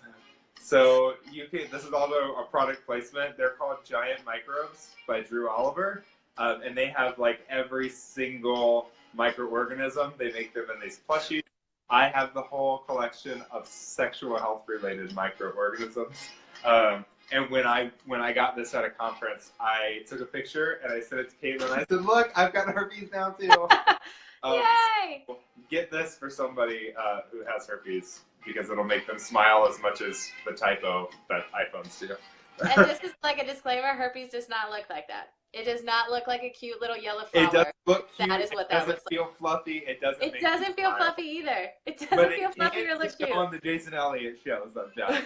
So this is also a product placement. They're called Giant Microbes by Drew Oliver. And they have like every single microorganism. They make them in these plushies. I have the whole collection of sexual health related microorganisms. And when I got this at a conference, I took a picture and I sent it to Kaitlyn. I said, look, I've got herpes now too. Yay! So get this for somebody who has herpes because it'll make them smile as much as the typo that iPhones do. And just as like a disclaimer, herpes does not look like that. It does not look like a cute little yellow flower. It doesn't look cute. That is what that looks like. It doesn't feel fluffy. It doesn't feel fluffy either. It doesn't feel fluffy or look cute. On the Jason Elliott show sometimes.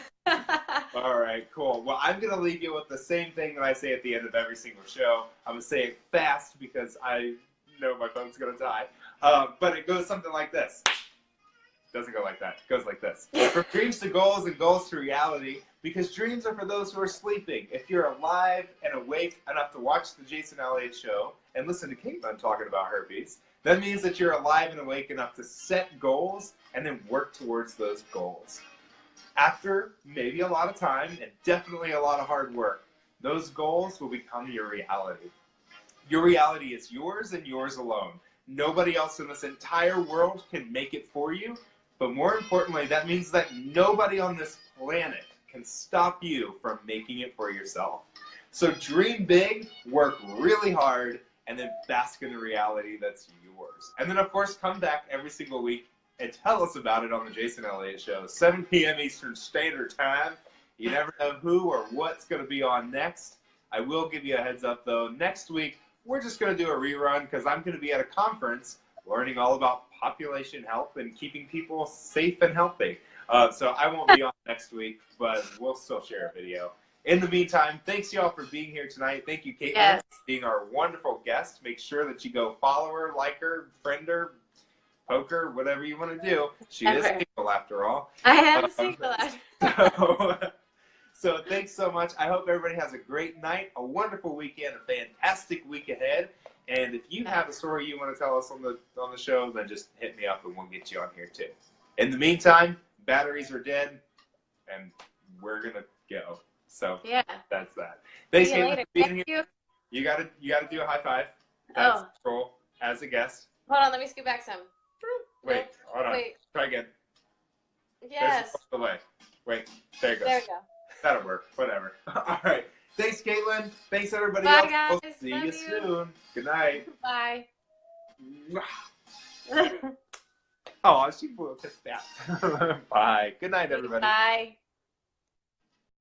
All right, cool. Well, I'm going to leave you with the same thing that I say at the end of every single show. I'm going to say it fast because I know my phone's going to die. But it goes something like this. It doesn't go like that. It goes like this. From dreams to goals and goals to reality, because dreams are for those who are sleeping. If you're alive and awake enough to watch the Jason Elliott show and listen to Kaitlyn talking about herpes, that means that you're alive and awake enough to set goals and then work towards those goals. After maybe a lot of time and definitely a lot of hard work, those goals will become your reality. Your reality is yours and yours alone. Nobody else in this entire world can make it for you, but more importantly, that means that nobody on this planet can stop you from making it for yourself. So dream big, work really hard, and then bask in the reality that's yours. And then, of course, come back every single week and tell us about it on the Jason Elliott Show, 7 p.m. Eastern Standard Time. You never know who or what's going to be on next. I will give you a heads up, though. Next week, we're just going to do a rerun because I'm going to be at a conference learning all about population health and keeping people safe and healthy. So I won't be on next week, but we'll still share a video. In the meantime, thanks y'all for being here tonight. Thank you, Kaitlyn, for being our wonderful guest. Make sure that you go follow her, like her, friend her, poke her, whatever you want to do. She is single after all. I am single after So thanks so much. I hope everybody has a great night, a wonderful weekend, a fantastic week ahead. And if you have a story you want to tell us on the show, then just hit me up and we'll get you on here too. In the meantime, batteries are dead, and we're gonna go. So that's that. Thanks, Kaitlyn, for being here. You gotta do a high five. That's cool as a guest. Hold on, let me scoot back some. Wait, hold on. Wait. Try again. Yes. There's a delay. Wait, there it goes. There we go. That'll work. Whatever. All right. Thanks, Kaitlyn. Thanks, everybody Bye, else. guys. We'll see you soon. Good night. Bye. Oh, she blew a kiss down. Bye. Good night, everybody. Bye.